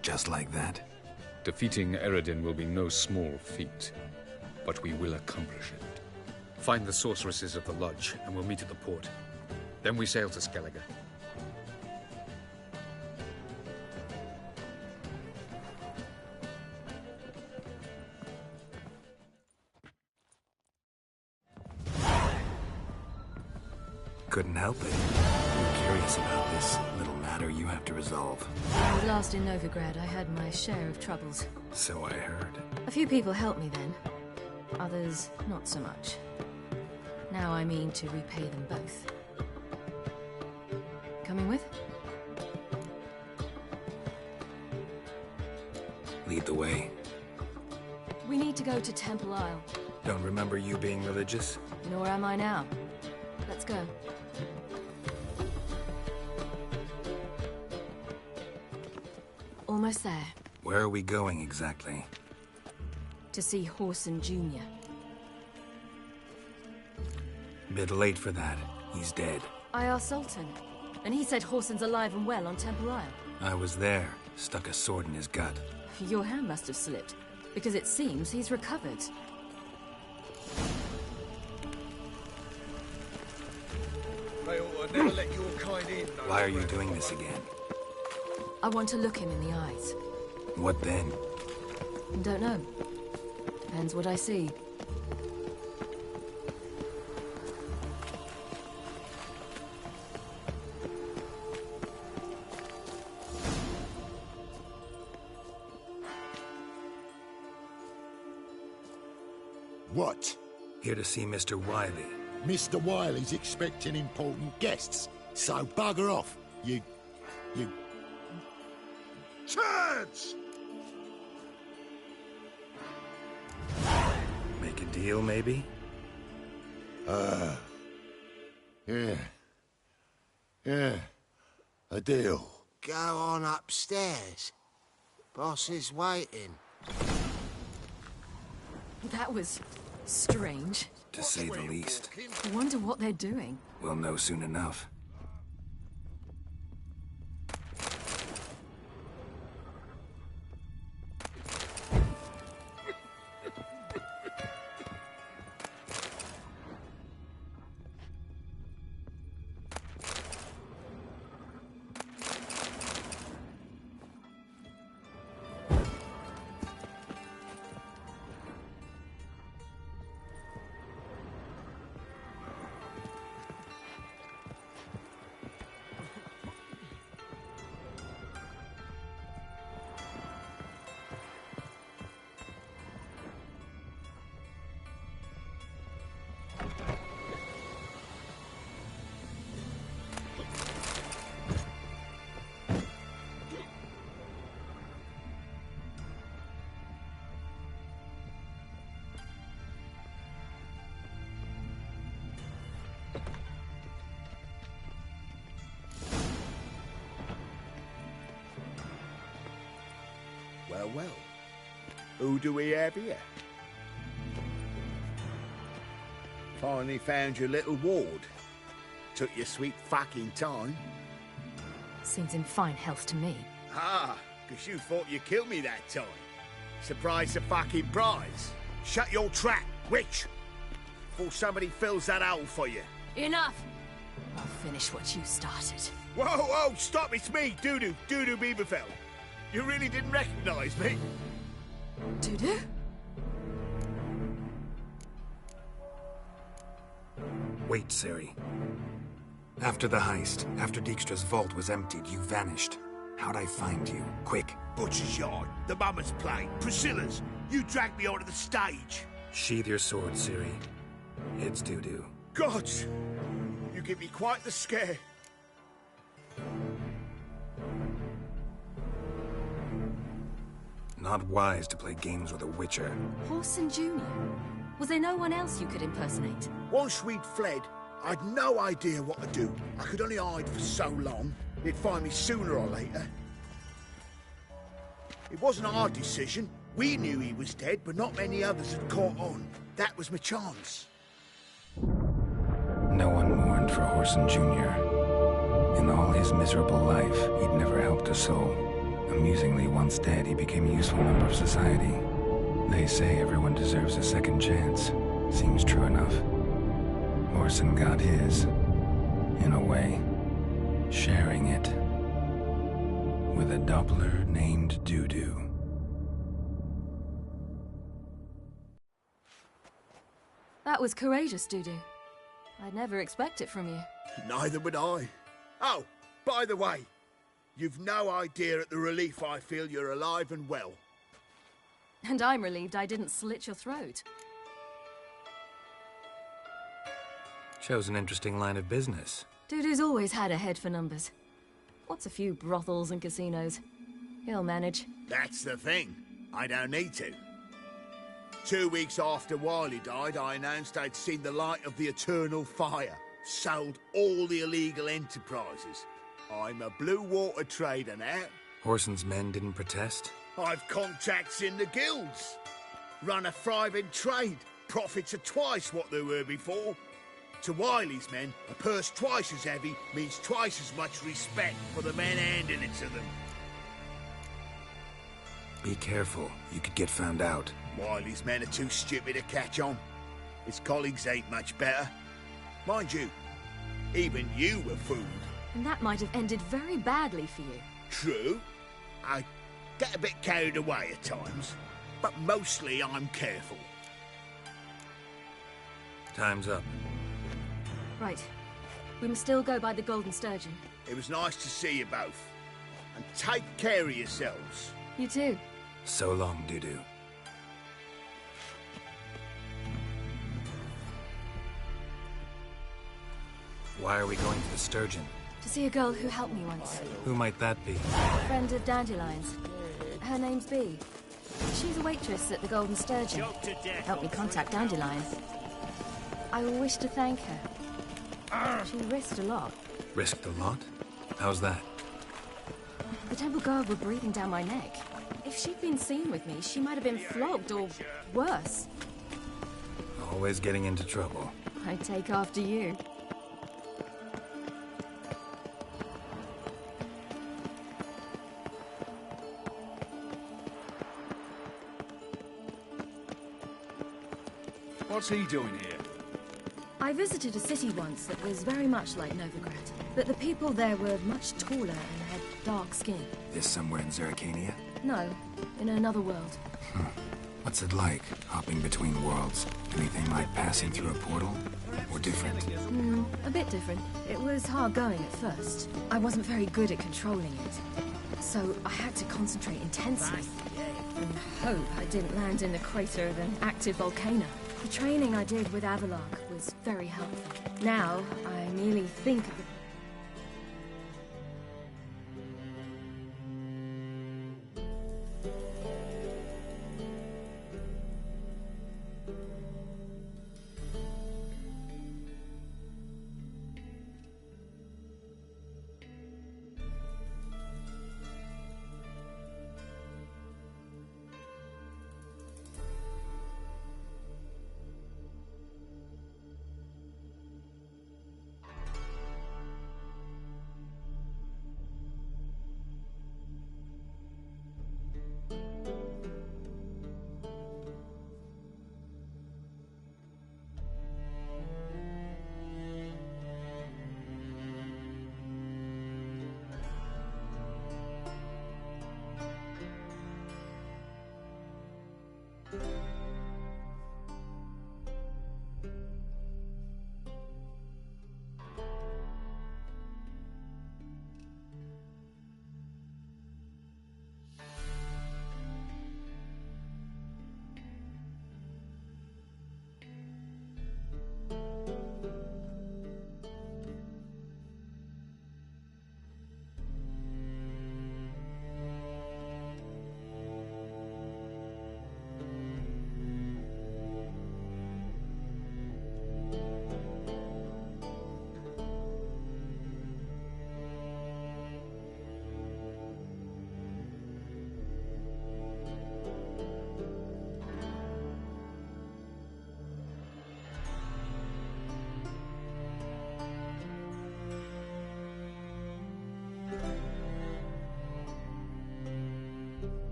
Just like that? Defeating Eredin will be no small feat, but we will accomplish it. Find the sorceresses of the lodge, and we'll meet at the port. Then we sail to Skellige. Couldn't help it. I'm curious about this little matter you have to resolve. When I was last in Novigrad, I had my share of troubles. So I heard. A few people helped me then. Others, not so much. Now I mean to repay them both. Coming with? Lead the way. We need to go to Temple Isle. Don't remember you being religious? Nor am I now. Let's go. Almost there. Where are we going exactly? To see Horson Jr. Bit late for that. He's dead. I asked Sultan, and he said Horson's alive and well on Temple Isle. I was there. Stuck a sword in his gut. Your hand must have slipped, because it seems he's recovered. Never let your kind in. Why are you doing this again? I want to look him in the eyes. What then? Don't know. Depends what I see. What? Here to see Mr. Wiley. Mr. Wiley's expecting important guests, so bugger off, you... Turds! Make a deal, maybe? Yeah. Yeah. A deal. Go on upstairs. Boss is waiting. That was strange. To say the least. I wonder what they're doing. We'll know soon enough. Well, well. Who do we have here? Finally found your little ward. Took your sweet fucking time. Seems in fine health to me. Ah, because you thought you killed me that time. Surprise the fucking prize. Shut your trap, witch! Before somebody fills that hole for you. Enough! I'll finish what you started. Whoa, whoa, stop, it's me, Dudu Beaverfell. You really didn't recognize me? Dudu? Wait, Ciri. After the heist, after Dijkstra's vault was emptied, you vanished. How'd I find you? Quick. Butcher's Yard, the Mama's Plane, Priscilla's. You dragged me onto the stage. Sheathe your sword, Ciri. It's Dudu. Gods! You give me quite the scare. Not wise to play games with a Witcher. Whoreson Jr.? Was there no one else you could impersonate? Once we'd fled, I'd no idea what to do. I could only hide for so long. They'd find me sooner or later. It wasn't our decision. We knew he was dead, but not many others had caught on. That was my chance. No one mourned for Whoreson Jr. In all his miserable life, he'd never helped a soul. Amusingly, once dead, he became a useful member of society. They say everyone deserves a second chance. Seems true enough. Whoreson got his, in a way, sharing it with a Doppler named Dudu. That was courageous, Dudu. I'd never expect it from you. Neither would I. Oh, by the way, you've no idea at the relief I feel you're alive and well. And I'm relieved I didn't slit your throat. Shows an interesting line of business. Dudu's always had a head for numbers. What's a few brothels and casinos? He'll manage. That's the thing. I don't need to. 2 weeks after Wiley died, I announced I'd seen the light of the eternal fire. Sold all the illegal enterprises. I'm a blue water trader now. Whoreson's men didn't protest? I've contacts in the guilds. Run a thriving trade. Profits are twice what they were before. To Wiley's men, a purse twice as heavy means twice as much respect for the men handing it to them. Be careful. You could get found out. Wiley's men are too stupid to catch on. His colleagues ain't much better. Mind you, even you were fooled. And that might have ended very badly for you. True. I get a bit carried away at times, but mostly I'm careful. Time's up. Right. We must still go by the Golden Sturgeon. It was nice to see you both. And take care of yourselves. You too. So long, Dudu. Why are we going to the Sturgeon? To see a girl who helped me once. Who might that be? A friend of Dandelion's. Her name's Bee. She's a waitress at the Golden Sturgeon. Helped me contact Dandelion. I wish to thank her. She risked a lot. Risked a lot? How's that? The temple guard were breathing down my neck. If she'd been seen with me, she might have been flogged or worse. Always getting into trouble. I take after you. What's he doing here? I visited a city once that was very much like Novigrad, but the people there were much taller and had dark skin. This somewhere in Zerrikania? No, in another world. What's it like, hopping between worlds? Anything like passing through a portal? Or different? A bit different. It was hard going at first. I wasn't very good at controlling it, so I had to concentrate intensely. And hope I didn't land in the crater of an active volcano. The training I did with Avalok was very helpful. Now, I merely think of the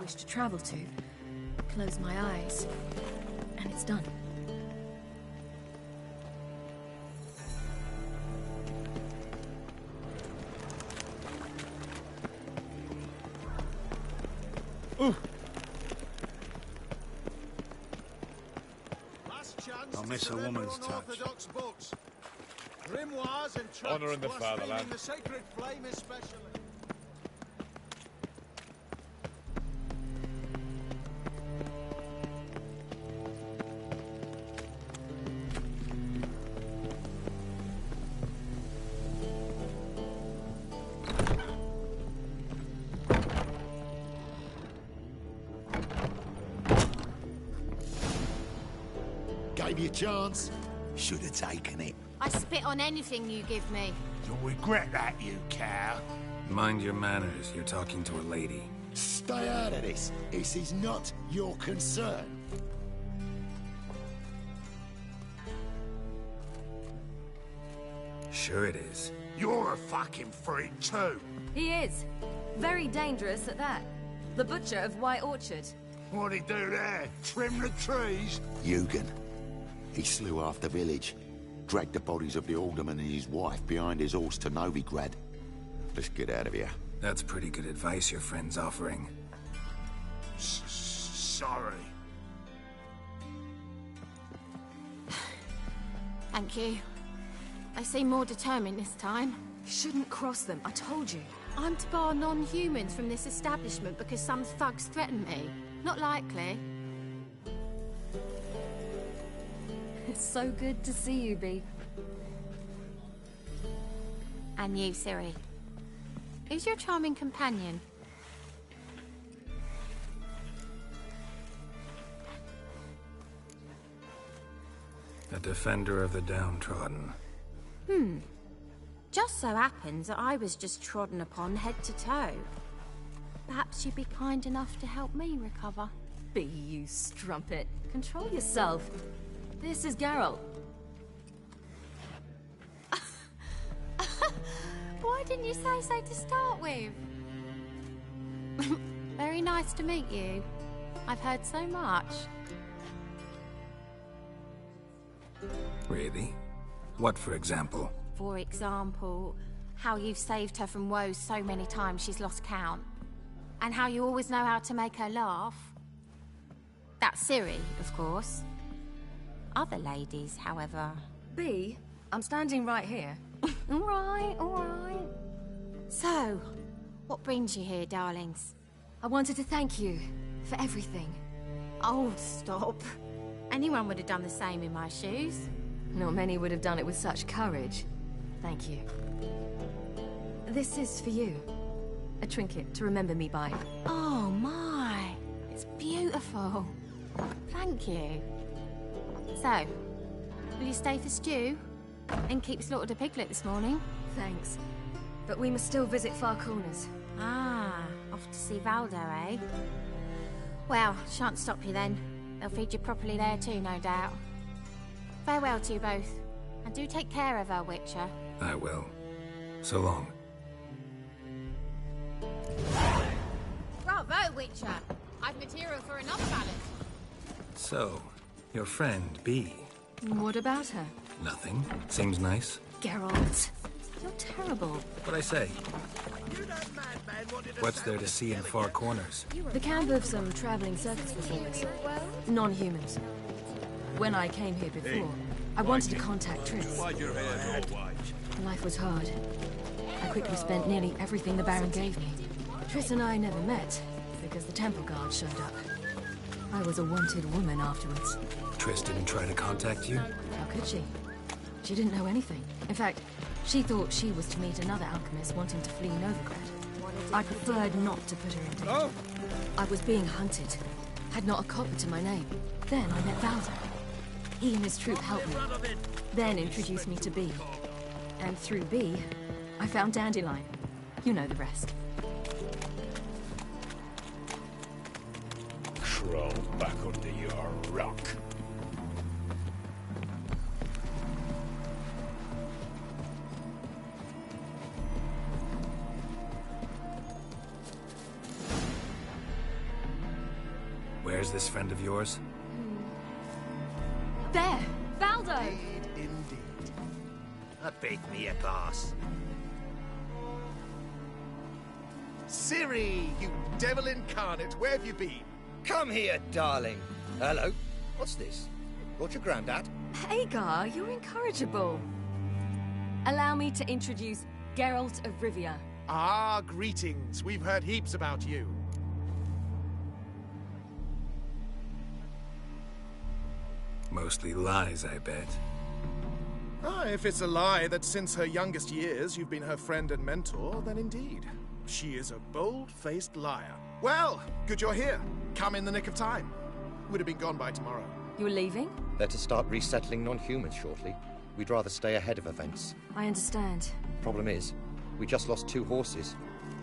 wish to travel to. Close my eyes, and it's done. I'll miss a woman's touch. Honor in the fatherland. The sacred flame especially. Gave you a chance. Should have taken it. I spit on anything you give me. You'll regret that, you cow. Mind your manners. You're talking to a lady. Stay out of this. This is not your concern. Sure it is. You're a fucking freak too. He is. Very dangerous at that. The butcher of White Orchard. What'd he do there? Trim the trees? Eugen. He slew half the village. Dragged the bodies of the alderman and his wife behind his horse to Novigrad. Let's get out of here. That's pretty good advice your friend's offering. Sorry. Thank you. They seem more determined this time. You shouldn't cross them, I told you. I'm to bar non-humans from this establishment because some thugs threaten me. Not likely. It's so good to see you, Bee. And you, Ciri. Who's your charming companion? A defender of the downtrodden. Just so happens that I was just trodden upon head to toe. Perhaps you'd be kind enough to help me recover. Bee, you strumpet. Control yourself. This is Geralt. Why didn't you say so to start with? Very nice to meet you. I've heard so much. Really? What, for example? For example, how you've saved her from woes so many times she's lost count. And how you always know how to make her laugh. That's Ciri, of course. Other ladies, however... Bee, I'm standing right here. All right. So, what brings you here, darlings? I wanted to thank you for everything. Oh, stop. Anyone would have done the same in my shoes. Not many would have done it with such courage. Thank you. This is for you. A trinket to remember me by. Oh, my. It's beautiful. Thank you. So, will you stay for stew? And keep slaughtered a piglet this morning? Thanks. But we must still visit Far Corners. Ah, off to see Valdo, eh? Well, shan't stop you then. They'll feed you properly there too, no doubt. Farewell to you both. And do take care of her, Witcher. I will. So long. Bravo, Witcher! I've material for another ballad. So, your friend, Bee. What about her? Nothing. Seems nice. Geralt, you're terrible. What'd I say? What's there to see in Far Corners? The camp of some traveling circus performers. Non-humans. When I came here before, I wanted to contact Triss. Life was hard. I quickly spent nearly everything the Baron gave me. Triss and I never met, because the temple guard showed up. I was a wanted woman afterwards. Triss didn't try to contact you? How could she? She didn't know anything. In fact, she thought she was to meet another alchemist wanting to flee Novigrad. I preferred not to put her in danger. I was being hunted. Had not a copper to my name. Then I met Valdo. He and his troop helped me. Then introduced me to Bee. And through Bee, I found Dandelion. You know the rest. Crawl back under your rock. Where's this friend of yours? There! Valdo! Indeed. I beat me a boss. Ciri, you devil incarnate, where have you been? Come here, darling. Hello. What's this? Brought your granddad? Hagar, you're incorrigible. Allow me to introduce Geralt of Rivia. Ah, greetings. We've heard heaps about you. Mostly lies, I bet. Ah, if it's a lie that since her youngest years you've been her friend and mentor, then indeed. She is a bold-faced liar. Well, good you're here. Come in the nick of time. Would have been gone by tomorrow. You're leaving? They're to start resettling non-humans shortly. We'd rather stay ahead of events. I understand. Problem is, we just lost 2 horses,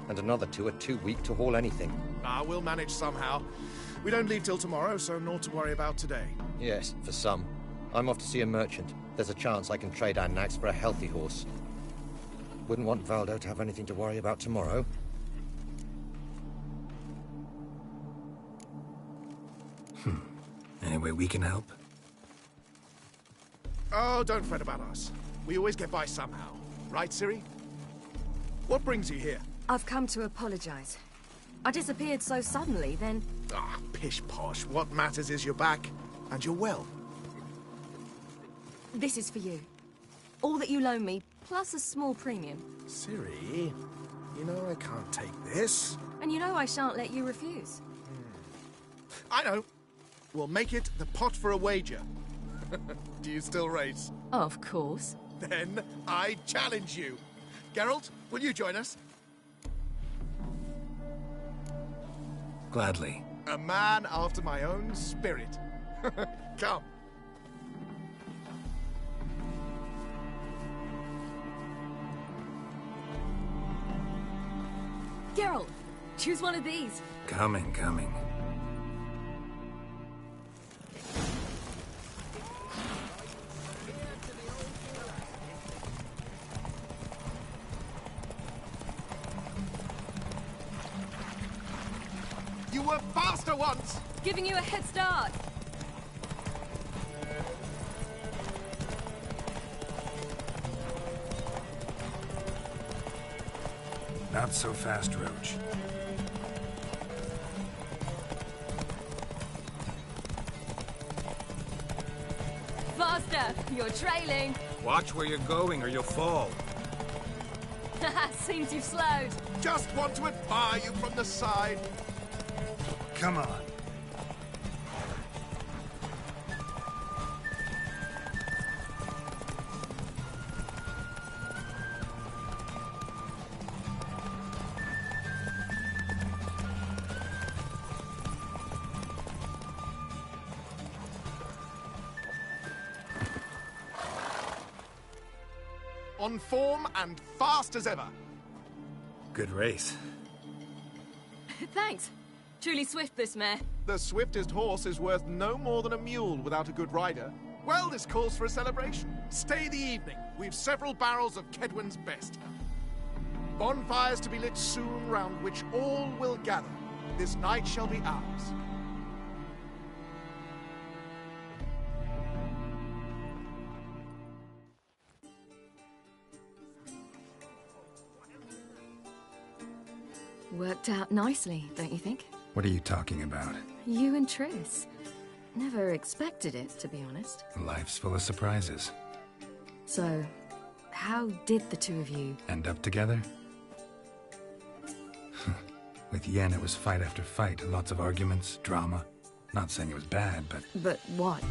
and another 2 are too weak to haul anything. Ah, we'll manage somehow. We don't leave till tomorrow, so naught to worry about today. Yes, for some. I'm off to see a merchant. There's a chance I can trade our nags for a healthy horse. Wouldn't want Valdo to have anything to worry about tomorrow. Any way we can help? Oh, don't fret about us. We always get by somehow. Right, Ciri? What brings you here? I've come to apologize. I disappeared so suddenly, then... Ah, pish-posh. What matters is you're back, and you're well. This is for you. All that you loan me, plus a small premium. Ciri, you know I can't take this. And you know I shan't let you refuse. I know. We'll make it the pot for a wager. Do you still race? Of course. Then I challenge you. Geralt, will you join us? Gladly. A man after my own spirit. Come. Geralt, choose one of these. Coming. You were faster once! Giving you a head start. Not so fast, Roach. Faster! You're trailing. Watch where you're going or you'll fall. Seems you've slowed. Just want to admire you from the side. Come on. On form and fast as ever. Good race. Thanks. Truly swift, this mare. The swiftest horse is worth no more than a mule without a good rider. Well, this calls for a celebration. Stay the evening. We've several barrels of Kedwen's best. Bonfires to be lit soon, round which all will gather. This night shall be ours. Worked out nicely, don't you think? What are you talking about? You and Triss. Never expected it, to be honest. Life's full of surprises. So, how did the two of you... End up together? With Yen, it was fight after fight. Lots of arguments, drama. Not saying it was bad, but... But what?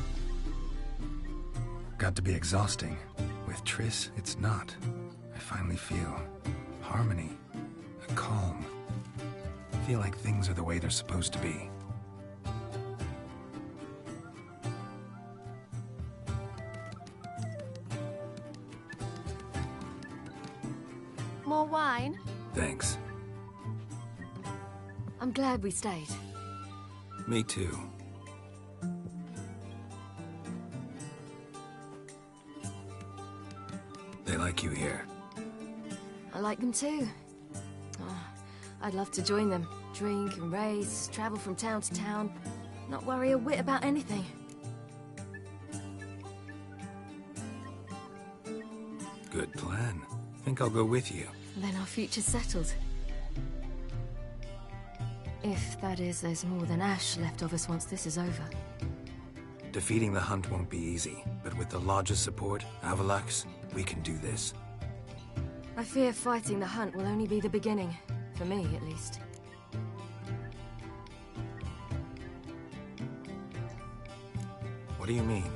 Got to be exhausting. With Triss, it's not. I finally feel harmony, a calm. Feel like things are the way they're supposed to be. More wine? Thanks. I'm glad we stayed. Me too. They like you here. I like them too. Oh, I'd love to join them. Drink and race, travel from town to town. Not worry a whit about anything. Good plan. Think I'll go with you. Then our future's settled. If, that is, there's more than ash left of us once this is over. Defeating the Hunt won't be easy, but with the Lodge's support, Avalax, we can do this. I fear fighting the Hunt will only be the beginning. For me, at least. What do you mean?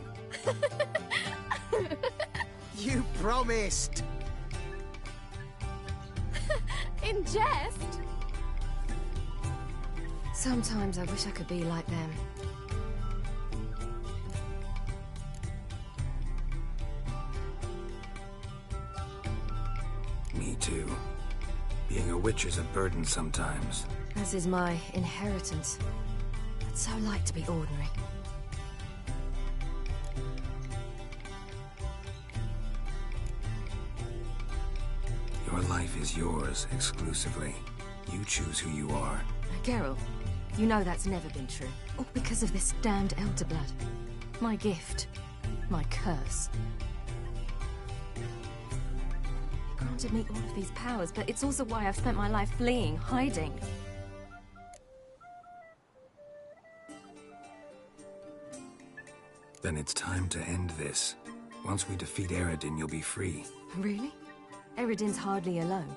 You promised! In jest? Sometimes I wish I could be like them. Me too. Being a witch is a burden sometimes. As is my inheritance. I'd so like to be ordinary. Your life is yours, exclusively. You choose who you are. Geralt, you know that's never been true. All because of this damned Elder Blood. My gift. My curse. Granted me all of these powers, but it's also why I've spent my life fleeing, hiding. Then it's time to end this. Once we defeat Eredin, you'll be free. Really? Eredin's hardly alone.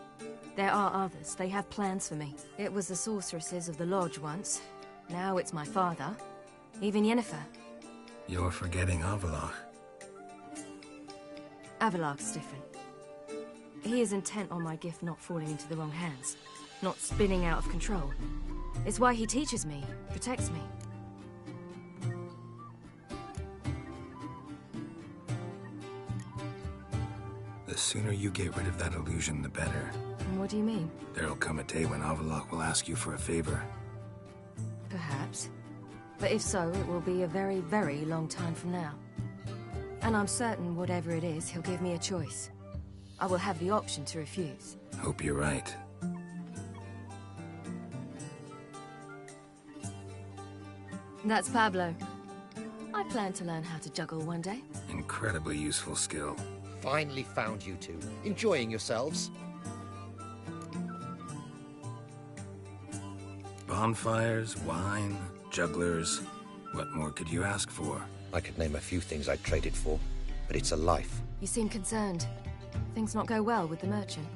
There are others. They have plans for me. It was the sorceresses of the Lodge once. Now it's my father. Even Yennefer. You're forgetting Avallac'h. Avallac'h's different. He is intent on my gift not falling into the wrong hands. Not spinning out of control. It's why he teaches me, protects me. The sooner you get rid of that illusion, the better. And what do you mean? There'll come a day when Avallac'h will ask you for a favor. Perhaps. But if so, it will be a very, very long time from now. And I'm certain whatever it is, he'll give me a choice. I will have the option to refuse. Hope you're right. That's Pablo. I plan to learn how to juggle one day. Incredibly useful skill. Finally found you two. Enjoying yourselves? Bonfires, wine, jugglers. What more could you ask for? I could name a few things I'd trade it for, but it's a life. You seem concerned. Things not go well with the merchant.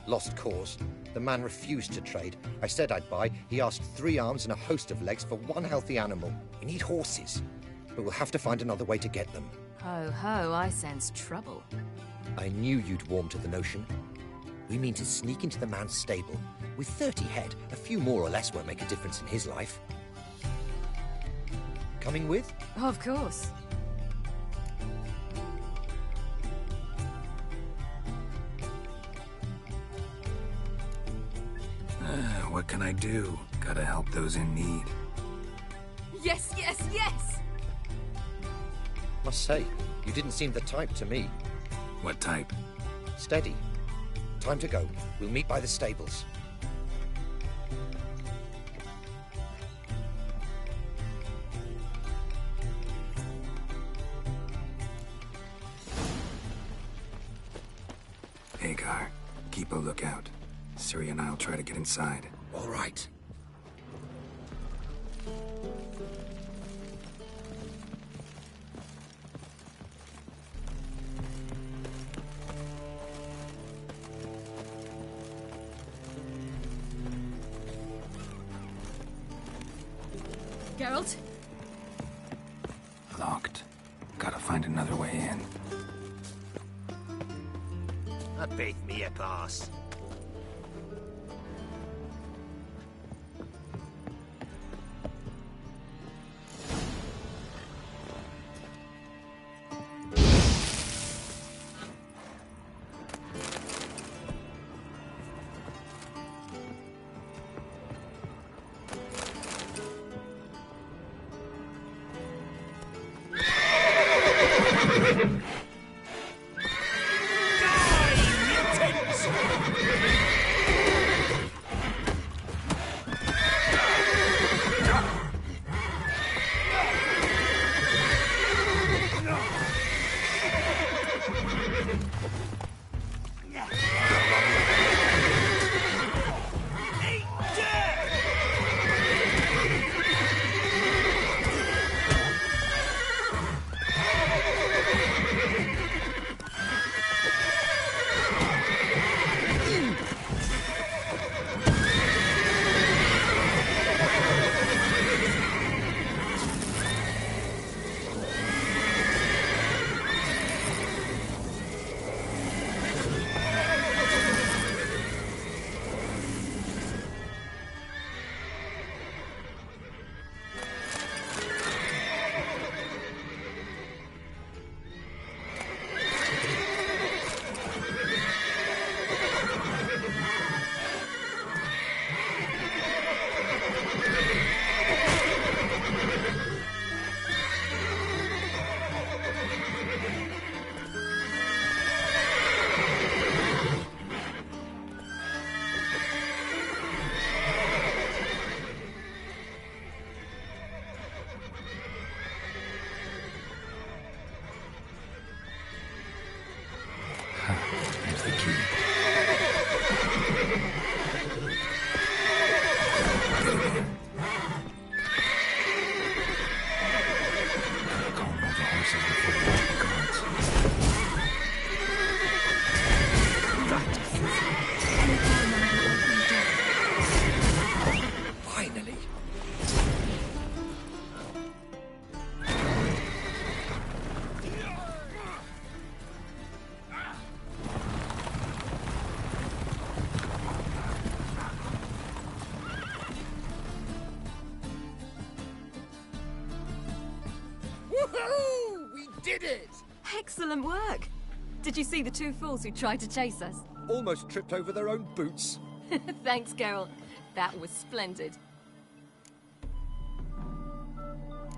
Lost cause. The man refused to trade. I said I'd buy. He asked 3 arms and a host of legs for 1 healthy animal. We need horses, but we'll have to find another way to get them. Ho ho, I sense trouble. I knew you'd warm to the notion. We mean to sneak into the man's stable. With 30 head, a few more or less won't make a difference in his life. Coming with? Of course. What can I do? Gotta help those in need. Yes, yes, yes! Must say, you didn't seem the type to me. What type? Steady. Time to go. We'll meet by the stables. Hagar, keep a lookout. Ciri and I'll try to get inside. All right. Geralt? Locked. Gotta find another way in. That beat me a pass. Excellent work. Did you see the two fools who tried to chase us? Almost tripped over their own boots. Thanks, Geralt. That was splendid.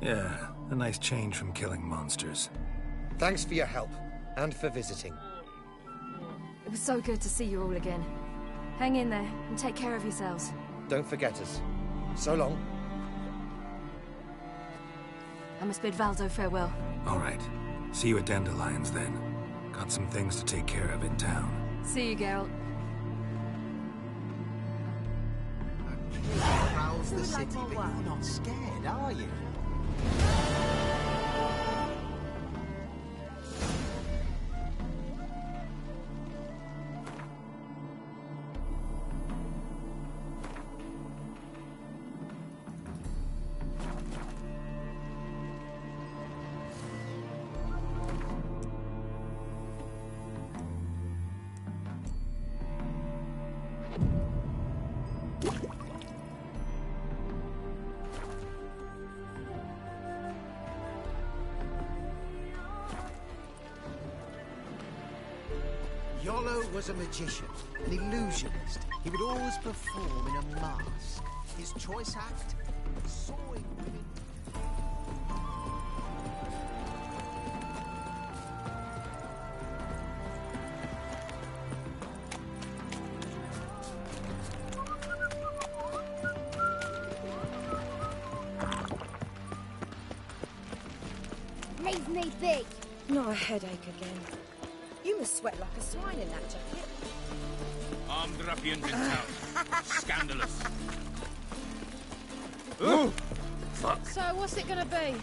Yeah, a nice change from killing monsters. Thanks for your help, and for visiting. It was so good to see you all again. Hang in there, and take care of yourselves. Don't forget us. So long. I must bid Valdo farewell. All right. See you at Dandelions, then. Got some things to take care of in town. See you, Geralt. Prowls the city, but you're not scared, are you? Yolo was a magician, an illusionist. He would always perform in a mask. His choice act? Sawing women. Leave me be. Not a headache again. You must sweat like a swine in that jacket. Armed ruffians in town. Scandalous. So, what's it gonna be?